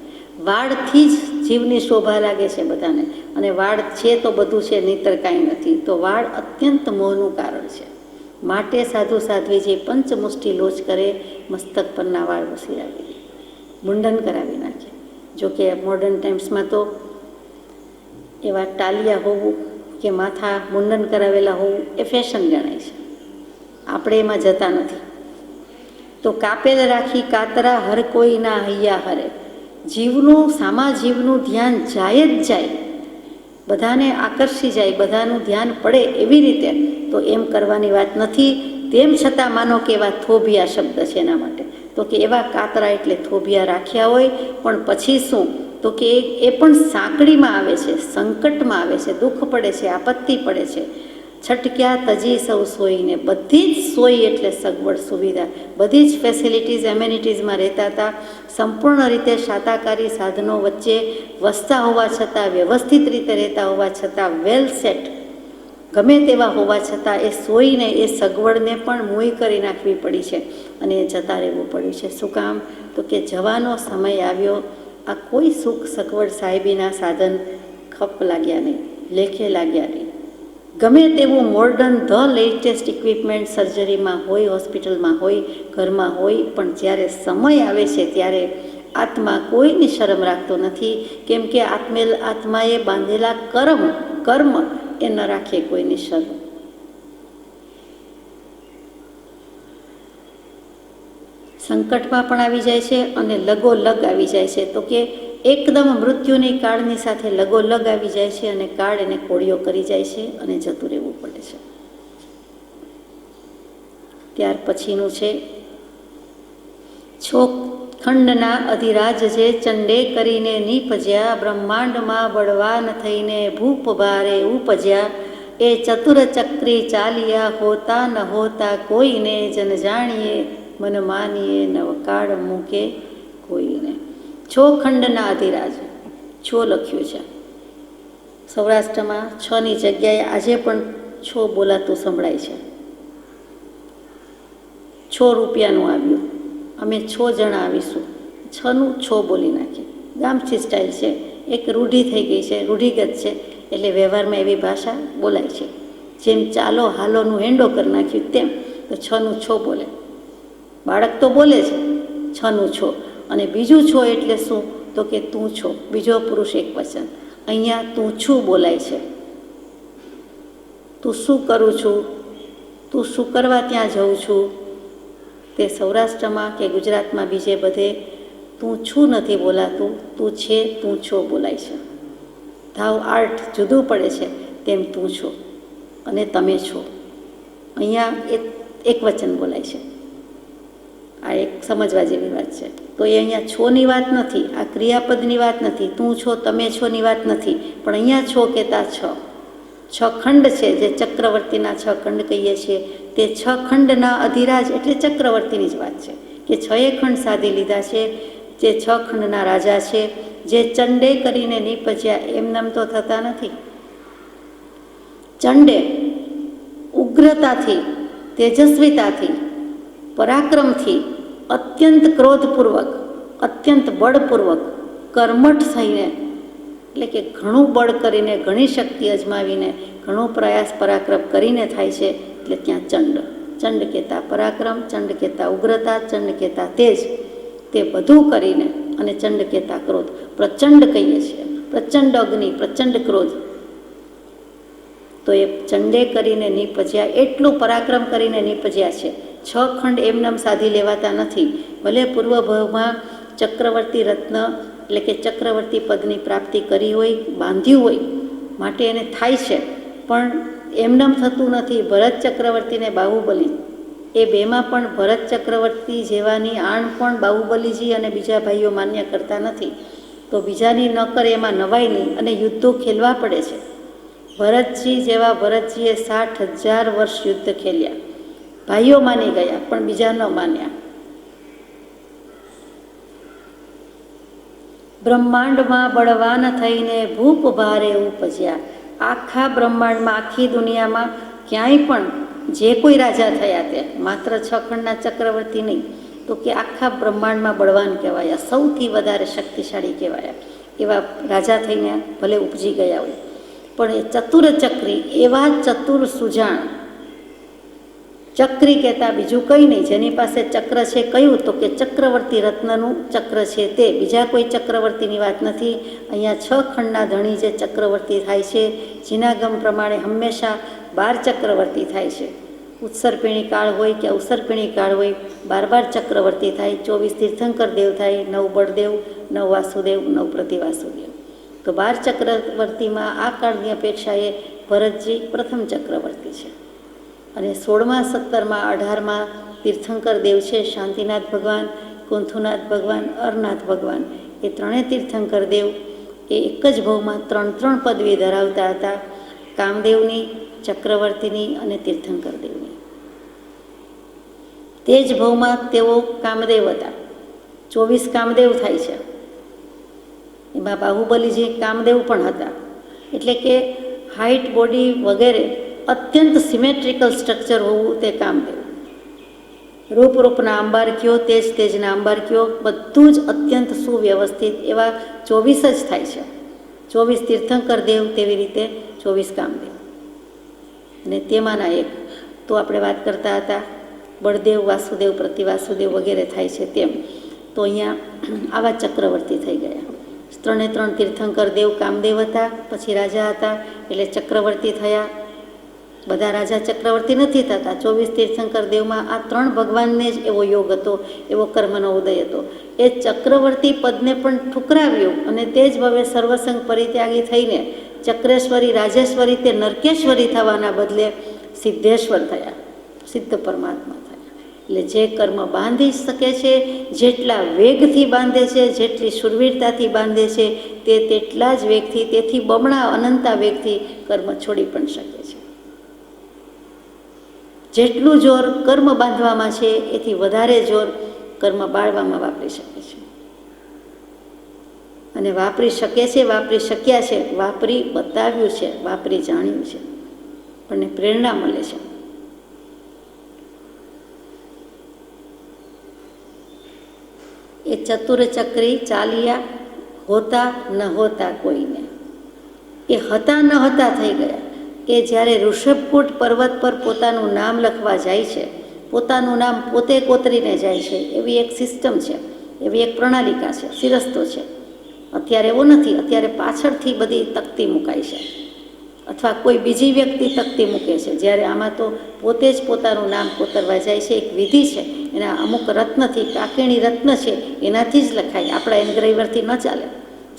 વાળથી જ જીવની શોભા લાગે છે બધાને. અને વાળ છે તો બધું છે, નહીંતર કાંઈ નથી. તો વાળ અત્યંત મોહનું કારણ છે. માટે સાધુ સાધ્વી જે પંચમુષ્ટિ લોચ કરે, મસ્તક પરના વાળ વસીરાવી દે, મુંડન કરાવી નાખે. જોકે મોડર્ન ટાઈમ્સમાં તો એવા ટાલિયા હોવું કે માથા મુંડન કરાવેલા હોવું એ ફેશન ગણાય છે. આપણે એમાં જતા નથી. તો કાપેલ રાખી કાતરા હર કોઈના હૈયા હરે. જીવનું સામા જીવનું ધ્યાન જાય જ જાય, બધાને આકર્ષી જાય, બધાનું ધ્યાન પડે એવી રીતે તો એમ કરવાની વાત નથી. તેમ છતાં માનો કે એવા થોભિયા શબ્દ છે એના માટે, તો કે એવા કાતરા એટલે થોભિયા રાખ્યા હોય, પણ પછી શું તો કે એ પણ સાંકળીમાં આવે છે, સંકટમાં આવે છે, દુઃખ પડે છે, આપત્તિ પડે છે. છટક્યા તજી સૌ સોઈને, બધી જ સોઈ એટલે સગવડ સુવિધા, બધી જ ફેસિલિટીઝ એમ્યુનિટીઝમાં રહેતા હતા. સંપૂર્ણ રીતે શાતાકારી સાધનો વચ્ચે વસતા હોવા છતાં, વ્યવસ્થિત રીતે રહેતા હોવા છતાં, વેલ સેટ ગમે તેવા હોવા છતાં એ સોઈને એ સગવડને પણ મૂઈ કરી નાખવી પડી છે અને એ જતા રહેવું પડ્યું છે. શું કામ તો કે જવાનો સમય આવ્યો, આ કોઈ સુખ સગવડ સાહેબીના સાધન ખપ લાગ્યા નહીં, લેખે લાગ્યા નહીં. ગમે તેવું મોડર્ન ધ લેટેસ્ટ ઇક્વિપમેન્ટ સર્જરીમાં હોય, હોસ્પિટલમાં હોય, ઘરમાં હોય, પણ જ્યારે સમય આવે છે ત્યારે આત્મા કોઈની શરમ રાખતો નથી, કેમ કે આત્માએ બાંધેલા કર્મ એ ન રાખે કોઈની શરમ. સંકટમાં પણ આવી જાય છે અને લગોલગ આવી જાય છે, તો કે એકદમ મૃત્યુની કાળની સાથે લગોલગ આવી જાય છે અને કાળ એને કોળીઓ કરી જાય છે અને જતું રહેવું પડે છે. ત્યાર પછીનું છે છોક ખંડના અધિરાજ જે ચંડે કરીને નીપજ્યા, બ્રહ્માંડમાં બળવાન થઈને ભૂપ ભારે ઉપજ્યા, એ ચતુર ચક્રી ચાલ્યા, હોતા ન હોતા કોઈને, જન જાણીએ મન માનીએ, નવકાળ મૂકે કોઈને. છો ખંડના અધિરાજ, છો લખ્યું છે સૌરાષ્ટ્રમાં, છની જગ્યાએ આજે પણ છો બોલાતું સંભળાય છે. છો રૂપિયાનું આવ્યું, અમે 6 જણા આવીશું, 6નું છો બોલી નાખીએ. ગામઠી સ્ટાઇલ છે, એક રૂઢિ થઈ ગઈ છે, રૂઢિગત છે, એટલે વ્યવહારમાં એવી ભાષા બોલાય છે. જેમ ચાલો હાલોનું હેંડો કરી નાખ્યું તેમ, તો 6નું છો બોલે. બાળક તો બોલે છે 6નું છો. અને બીજું છો એટલે શું તો કે તું છો, બીજો પુરુષ એક વચન. અહીંયા તું છું બોલાય છે. તું શું કરું છું, તું શું કરવા ત્યાં જઉં છું, તે સૌરાષ્ટ્રમાં કે ગુજરાતમાં બીજે બધે તું છું નથી બોલાતું, તું છે, તું છો બોલાય છે. ધાવ આર્ટ જુદું પડે છે તેમ તું છો અને તમે છો. અહીંયા એક વચન બોલાય છે. આ એક સમજવા જેવી વાત છે. તો એ અહીંયા છોની વાત નથી, આ ક્રિયાપદની વાત નથી, તું છો તમે છોની વાત નથી, પણ અહીંયા છો કહેતા 6 ખંડ છે, જે ચક્રવર્તીના 6 ખંડ કહીએ છીએ, તે 6 ખંડના અધિરાજ એટલે ચક્રવર્તીની જ વાત છે કે 6 ખંડ સાધી લીધા છે, જે 6 ખંડના રાજા છે, જે ચંડે કરીને નીપજ્યા. એમનામ તો થતા નથી. ચંડે ઉગ્રતાથી, તેજસ્વીતાથી, પરાક્રમથી, અત્યંત ક્રોધપૂર્વક, અત્યંત બળપૂર્વક, કર્મઠ થઈને, એટલે કે ઘણું બળ કરીને, ઘણી શક્તિ અજમાવીને, ઘણો પ્રયાસ પરાક્રમ કરીને થાય છે, એટલે ત્યાં ચંડ. ચંડ કહેતા પરાક્રમ, ચંડ કહેતા ઉગ્રતા, ચંડ કહેતા તેજ, તે બધું કરીને, અને ચંડ કહેતા ક્રોધ. પ્રચંડ કહીએ છીએ, પ્રચંડ અગ્નિ, પ્રચંડ ક્રોધ. તો એ ચંડે કરીને નીપજ્યા, એટલું પરાક્રમ કરીને નીપજ્યા છે. 6 ખંડ એમનેમ સાધી લેવાતા નથી. ભલે પૂર્વભાવમાં ચક્રવર્તી રત્ન એટલે કે ચક્રવર્તી પદની પ્રાપ્તિ કરી હોય, બાંધ્યું હોય, માટે એને થાય છે, પણ એમનેમ થતું નથી. ભરત ચક્રવર્તીને બાહુબલી, એ બેમાં પણ ભરત ચક્રવર્તી જેવાની આણ પણ બાહુબલીજી અને બીજા ભાઈઓ માન્ય કરતા નથી. તો બીજાની ન કરે એમાં નવાઈ નહીં, અને યુદ્ધો ખેલવા પડે છે. ભરતજી જેવા ભરતજીએ 60,000 વર્ષ યુદ્ધ ખેલ્યા. ભાઈઓ માની ગયા પણ બીજા ન માન્યા. બ્રહ્માંડમાં બળવાન થઈને ભૂપ ભારે ઉપજ્યા. આખા બ્રહ્માંડમાં, આખી દુનિયામાં ક્યાંય પણ જે કોઈ રાજા થયા તે માત્ર 6 ખંડના ચક્રવર્તી નહીં, તો કે આખા બ્રહ્માંડમાં બળવાન કહેવાયા, સૌથી વધારે શક્તિશાળી કહેવાયા. એવા રાજા થઈને ભલે ઉપજી ગયા હોય, પણ એ ચતુર ચક્રી, એવા ચતુર સુજાણ. ચક્રી કહેતા બીજું કંઈ નહીં, જેની પાસે ચક્ર છે કયું તો કે ચક્રવર્તી રત્નનું ચક્ર છે તે, બીજા કોઈ ચક્રવર્તીની વાત નથી. અહીંયા 6 ખંડના ધણી જે ચક્રવર્તી થાય છે, જીનાગમ પ્રમાણે હંમેશા 12 ચક્રવર્તી થાય છે. ઉત્સર્પિણી કાળ હોય કે અવસર્પિણી કાળ હોય, 12 ચક્રવર્તી થાય, 24 તીર્થંકર દેવ થાય, 9 બળદેવ, 9 વાસુદેવ, 9 પ્રતિવાસુદેવ. તો 12 ચક્રવર્તીમાં આ કાળની અપેક્ષાએ ભરતજી પ્રથમ ચક્રવર્તી છે. અને 16મા, 17મા, 18મા તીર્થંકર દેવ છે શાંતિનાથ ભગવાન, કુંથુનાથ ભગવાન, અરનાથ ભગવાન. એ ત્રણેય તીર્થંકર દેવ એ એક જ ભાવમાં 3 પદવી ધરાવતા હતા, કામદેવની, ચક્રવર્તીની અને તીર્થંકર દેવની. તે જ ભાવમાં તેઓ કામદેવ હતા. 24 કામદેવ થાય છે. એમાં બાહુબલીજી કામદેવ પણ હતા. એટલે કે હાઇટ, બોડી વગેરે અત્યંત સિમેટ્રિકલ સ્ટ્રક્ચર હોવું તે કામદેવ. રૂપના અંબાર કયો, તેજના અંબાર કયો, બધું જ અત્યંત સુવ્યવસ્થિત એવા 24 જ થાય છે. 24 તીર્થંકર દેવ, તેવી રીતે 24 કામદેવ. અને તેમાંના એક તો આપણે વાત કરતા હતા બળદેવ, વાસુદેવ, પ્રતિવાસુદેવ વગેરે થાય છે તેમ. તો અહીંયા આવા ચક્રવર્તી થઈ ગયા. 3 તીર્થંકર દેવ કામદેવ હતા, પછી રાજા હતા એટલે ચક્રવર્તી થયા. બધા રાજા ચક્રવર્તી નથી થતા. 24 તીર્થંકર દેવમાં આ 3 ભગવાનને જ એવો યોગ હતો, એવો કર્મનો ઉદય હતો. એ ચક્રવર્તી પદને પણ ઠુકરાવ્યું અને તે જ ભવે સર્વસંગ પરિત્યાગી થઈને ચક્રેશ્વરી, રાજેશ્વરી, તે નરકેશ્વરી થવાના બદલે સિદ્ધેશ્વર થયા, સિદ્ધ પરમાત્મા થયા. એટલે જે કર્મ બાંધી શકે છે, જેટલા વેગથી બાંધે છે, જેટલી શુરવીરતાથી બાંધે છે, તે તેટલા જ વેગથી, તેથી બમણા અનંતા વેગથી કર્મ છોડી પણ શકે છે. જેટલું જોર કર્મ બાંધવામાં છે એથી વધારે જોર કર્મ બાળવામાં વાપરી શકે છે. અને વાપરી શકે છે, વાપરી શક્યા છે, વાપરી બતાવ્યું છે, વાપરી જાણ્યું છે, આપણને પ્રેરણા મળે છે. એ ચતુરચક્રી ચાલ્યા, હોતા ન હોતા કોઈને. એ હતા ન હતા થઈ ગયા. એ જ્યારે ઋષભકૂટ પર્વત પર પોતાનું નામ લખવા જાય છે, પોતાનું નામ પોતે કોતરીને જાય છે, એવી એક સિસ્ટમ છે, એવી એક પ્રણાલિકા છે, સિરસ્તો છે. અત્યારે એવો નથી. અત્યારે પાછળથી બધી તકતી મુકાય છે અથવા કોઈ બીજી વ્યક્તિ તકતી મૂકે છે, જ્યારે આમાં તો પોતે જ પોતાનું નામ કોતરવા જાય છે. એક વિધિ છે, એના અમુક રત્નથી, કાકીણી રત્ન છે એનાથી જ લખાય. આપણા એન્ગ્રેવરથી ન ચાલે,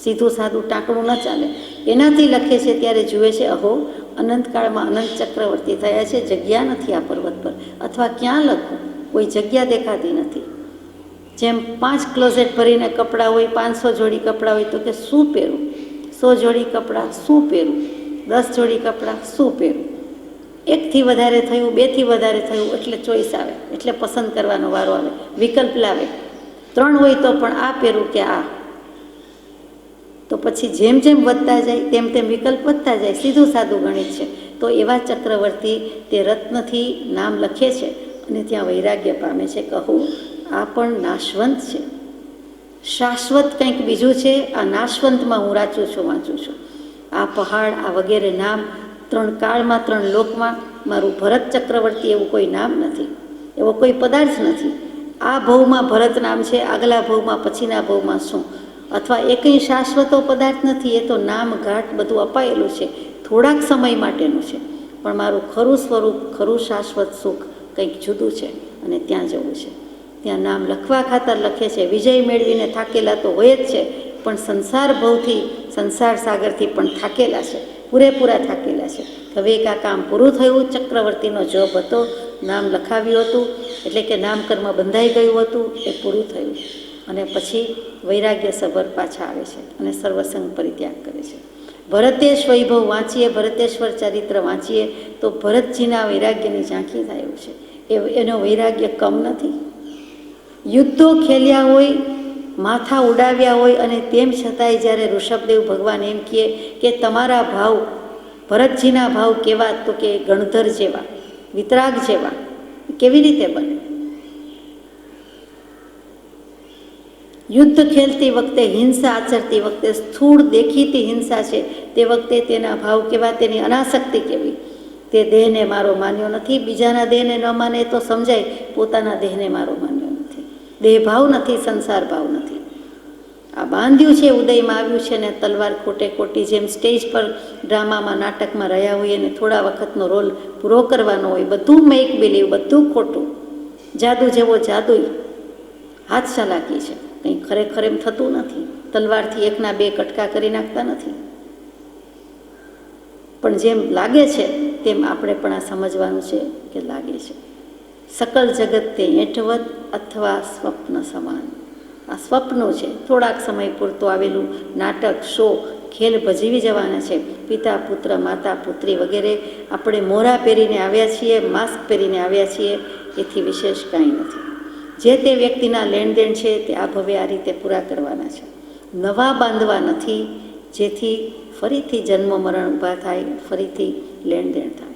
સીધું સાદું ટાંકણું ન ચાલે. એનાથી લખે છે ત્યારે જુએ છે, અહો અનંતકાળમાં અનંત ચક્રવર્તી થયા છે, જગ્યા નથી આ પર્વત પર, અથવા ક્યાં લખું, કોઈ જગ્યા દેખાતી નથી. જેમ 5 ક્લોઝેટ ભરીને કપડાં હોય, 500 જોડી કપડાં હોય, તો કે શું પહેરું, 100 જોડી કપડાં શું પહેરું, 10 જોડી કપડાં શું પહેરું. 1થી વધારે થયું, 2થી વધારે થયું એટલે ચોઈસ આવે, એટલે પસંદ કરવાનો વારો આવે, વિકલ્પ લાવે. 3 હોય તો પણ આ પહેરું કે આ. તો પછી જેમ જેમ વધતા જાય તેમ તેમ વિકલ્પ વધતા જાય. સીધું સાદું ગણિત છે. તો એવા ચક્રવર્તી તે રત્નથી નામ લખે છે અને ત્યાં વૈરાગ્ય પામે છે. કહું આ પણ નાશવંત છે, શાશ્વત કંઈક બીજું છે. આ નાશવંતમાં હું વાંચું છું. આ પહાડ, આ વગેરે નામ 3 કાળમાં 3 લોકમાં મારું ભરત ચક્રવર્તી એવું કોઈ નામ નથી, એવો કોઈ પદાર્થ નથી. આ ભવમાં ભરત નામ છે, આગલા ભવમાં, પછીના ભવમાં શું, અથવા એ કંઈ શાશ્વતો પદાર્થ નથી. એ તો નામ ઘાટ બધું અપાયેલું છે, થોડાક સમય માટેનું છે. પણ મારું ખરું સ્વરૂપ, ખરું શાશ્વત સુખ કંઈક જુદું છે અને ત્યાં જવું છે. ત્યાં નામ લખવા ખાતર લખે છે. વિજય મેળવીને થાકેલા તો હોય જ છે, પણ સંસાર ભવથી, સંસાર સાગરથી પણ થાકેલા છે, પૂરેપૂરા થાકેલા છે. હવે એક આ કામ પૂરું થયું. ચક્રવર્તીનો જોબ હતો, નામ લખાવ્યું હતું, એટલે કે નામકર્મ બંધાઈ ગયું હતું, એ પૂરું થયું. અને પછી વૈરાગ્ય સભર પાછા આવે છે અને સર્વસંગ પરિત્યાગ કરે છે. ભરતેશ વૈભવ વાંચીએ, ભરતેશ્વર ચરિત્ર વાંચીએ તો ભરતજીના વૈરાગ્યની ઝાંખી થાય એવું છે. એનો વૈરાગ્ય કમ નથી. યુદ્ધો ખેલ્યા હોય, માથા ઉડાવ્યા હોય, અને તેમ છતાંય જ્યારે ઋષભદેવ ભગવાન એમ કહે કે તમારા ભાવ, ભરતજીના ભાવ કેવા, તો કે ગણધર જેવા, વિતરાગ જેવા. કેવી રીતે બને? યુદ્ધ ખેલતી વખતે, હિંસા આચરતી વખતે, સ્થૂળ દેખીતી હિંસા છે તે વખતે તેના ભાવ કેવા, તેની અનાસક્તિ કેવી. તે દેહને મારો માન્યો નથી. બીજાના દેહને ન માને તો સમજાય, પોતાના દેહને મારો માન્યો નથી. દેહ ભાવ નથી, સંસાર ભાવ નથી. આ બાંધ્યું છે, ઉદયમાં આવ્યું છે ને તલવાર ખોટે ખોટી, જેમ સ્ટેજ પર ડ્રામામાં નાટકમાં રહ્યા હોઈએ ને થોડા વખતનો રોલ પૂરો કરવાનો હોય, બધું મેક બિલીવ, બધું ખોટું, જાદુ જેવો જાદુ, હાથ ચાલાકી છે, કંઈ ખરેખર એમ થતું નથી. તલવારથી એકના બે કટકા કરી નાખતા નથી. પણ જેમ લાગે છે તેમ આપણે પણ આ સમજવાનું છે કે લાગે છે. સકલ જગત તે એંઠવત અથવા સ્વપ્ન સમાન. આ સ્વપ્નો છે, થોડાક સમય પૂરતું આવેલું નાટક, શો, ખેલ ભજવી જવાના છે. પિતા પુત્ર, માતા પુત્રી વગેરે આપણે મોરા પહેરીને આવ્યા છીએ, માસ્ક પહેરીને આવ્યા છીએ, એથી વિશેષ કાંઈ નથી. જે તે વ્યક્તિના લેણદેણ છે તે આ ભવે આ રીતે પૂરા કરવાના છે, નવા બાંધવા નથી, જેથી ફરીથી જન્મ મરણ ઊભા થાય, ફરીથી લેણદેણ થાય.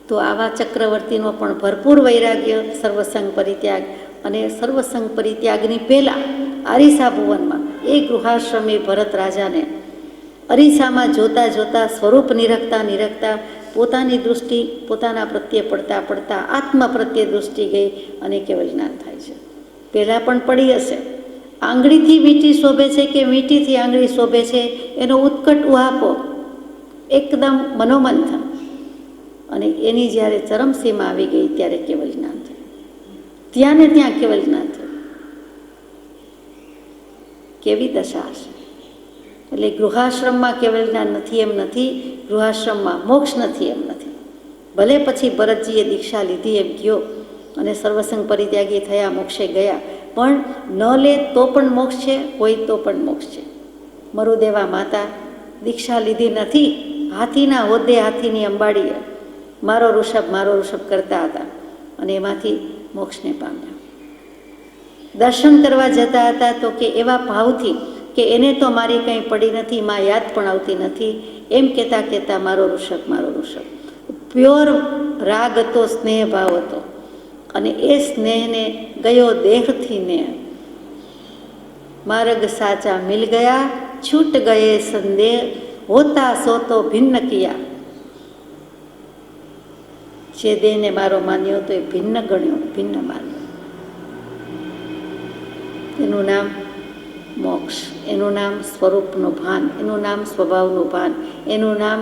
તો આવા ચક્રવર્તીનો પણ ભરપૂર વૈરાગ્ય, સર્વસંગ પરિત્યાગ, અને સર્વસંગ પરિત્યાગની પહેલાં આરીસા ભુવનમાં એ ગૃહાશ્રમી ભરત રાજાને અરીસામાં જોતા જોતા, સ્વરૂપ નિરખતા નિરખતા પોતાની દૃષ્ટિ પોતાના પ્રત્યે પડતા પડતા આત્મ પ્રત્યે દૃષ્ટિ ગઈ અને કેવળ જ્ઞાન થાય છે. પહેલાં પણ પડી હશે, આંગળીથી વીંટી શોભે છે કે વીંટીથી આંગળી શોભે છે, એનો ઉત્કટ ઉહાપો, એકદમ મનોમંથન, અને એની જ્યારે ચરમસીમા આવી ગઈ ત્યારે કેવળ જ્ઞાન થયું. ત્યાં ને ત્યાં કેવળ જ્ઞાન થયું. કેવી દશા હશે! એટલે ગૃહાશ્રમમાં કેવળ જ્ઞાન નથી એમ નથી, ગૃહાશ્રમમાં મોક્ષ નથી એમ નથી. ભલે પછી ભરતજીએ દીક્ષા લીધી એમ કયો અને સર્વસંગ પરિત્યાગી થયા, મોક્ષે ગયા, પણ ન લે તો પણ મોક્ષ છે, હોય તો પણ મોક્ષ છે. મરુદેવા માતા દીક્ષા લીધી નથી, હાથીના હોદ્દે, હાથીની અંબાડીએ મારો ઋષભ કરતા હતા અને એમાંથી મોક્ષને પામ્યા. દર્શન કરવા જતા હતા તો કે એવા ભાવથી કે એને તો મારી કંઈ પડી નથી, માં યાદ પણ આવતી નથી, એમ કહેતા કહેતા મારો ઋષભ. પ્યોર રાગ હતો, સ્નેહ ભાવ હતો, અને એ સ્નેહને ગયો દેહથી ને માર્ગ સાચા મિલ ગયા, છૂટ ગયે સંદેહ, હોતા સો તો ભિન્ન કિયા. જે દેહને મારો માન્યો તો એ ભિન્ન ગણ્યો, ભિન્ન માન્યો. એનું નામ મોક્ષ, એનું નામ સ્વરૂપનું ભાન, એનું નામ સ્વભાવનું ભાન, એનું નામ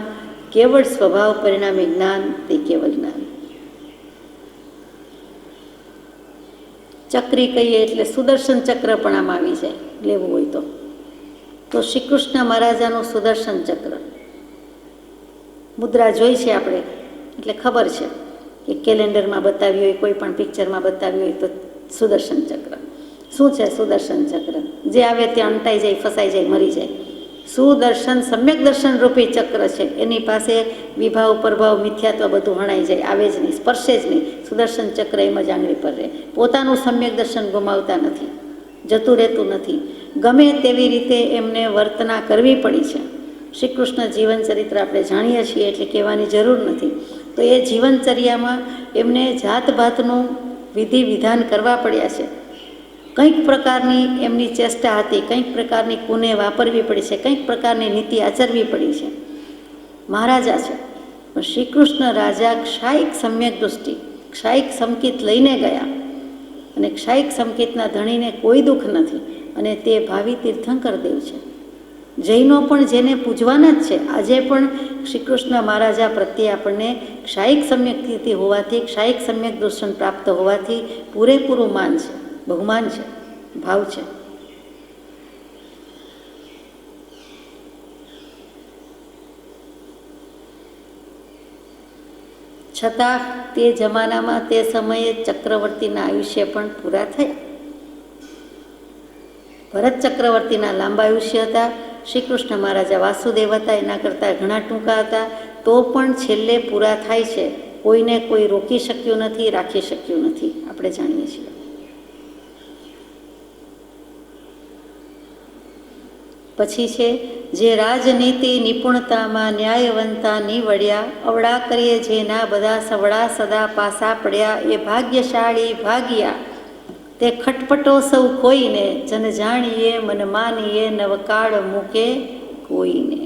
કેવળ સ્વભાવ પરિણામી જ્ઞાન, તે કેવળ જ્ઞાન. ચક્રી કહીએ એટલે સુદર્શન ચક્ર પણ આમાં આવી જાય, લેવું હોય તો શ્રી કૃષ્ણ મહારાજાનું સુદર્શન ચક્ર મુદ્રા જોઈ છે આપણે, એટલે ખબર છે કે કેલેન્ડરમાં બતાવ્યું હોય, કોઈ પણ પિક્ચરમાં બતાવ્યું હોય તો સુદર્શન ચક્ર શું છે? સુદર્શન ચક્ર જે આવે ત્યાં અંટાઈ જાય, ફસાઈ જાય, મરી જાય. સુદર્શન સમ્યક દર્શન રૂપી ચક્ર છે, એની પાસે વિભાવ પ્રભાવ મિથ્યાત્વ બધું હણાઈ જાય, આવે જ નહીં, સ્પર્શે જ નહીં. સુદર્શન ચક્ર એમ જ આંગળી પર રહે, પોતાનું સમ્યક દર્શન ગુમાવતા નથી, જતું રહેતું નથી. ગમે તેવી રીતે એમને વર્તના કરવી પડી છે. શ્રી કૃષ્ણ જીવન ચરિત્ર આપણે જાણીએ છીએ એટલે કહેવાની જરૂર નથી. તો એ જીવનચર્યામાં એમને જાત ભાતનું વિધિ વિધાન કરવા પડ્યા છે. કંઈક પ્રકારની એમની ચેષ્ટા હતી, કંઈક પ્રકારની કુને વાપરવી પડી છે, કંઈક પ્રકારની નીતિ આચરવી પડી છે. મહારાજા છે, પણ શ્રી કૃષ્ણ રાજા ક્ષાયિક સમ્યક દૃષ્ટિ, ક્ષાયિક સંકિત લઈને ગયા, અને ક્ષાયિક સંકિતના ધણીને કોઈ દુઃખ નથી, અને તે ભાવિ તીર્થંકર દેવ છે. જૈનો પણ જેને પૂજવાના જ છે, આજે પણ શ્રી કૃષ્ણ મહારાજા પ્રત્યે આપણને ક્ષાયિક સમ્યક સ્થિતિ હોવાથી, ક્ષાયિક સમ્યક દર્શન પ્રાપ્ત હોવાથી પૂરેપૂરું માન છે, બહુમાન છે, ભાવ છે. છતાં તે જમાનામાં તે સમયે ચક્રવર્તીના આયુષ્ય પણ પૂરા થયા. ભરત ચક્રવર્તીના લાંબા આયુષ્ય હતા, શ્રી કૃષ્ણ મહારાજા વાસુદેવ હતા એના કરતાં ઘણા ટૂંકા હતા, તો પણ છેલ્લે પૂરા થાય છે. કોઈને કોઈ રોકી શક્યું નથી, રાખી શક્યું નથી, આપણે જાણીએ છીએ. પછી છે જે રાજનીતિ નિપુણતામાં ન્યાયવંતા નીવડ્યા, અવળા કરીએ જેના બધા સવડા સદા પાસા પડ્યા, એ ભાગ્યશાળી ભાગ્યા. તે ખટપટો સૌ કોઈને, જન જાણીએ મન માનીએ, નવકાળ મૂકે કોઈને.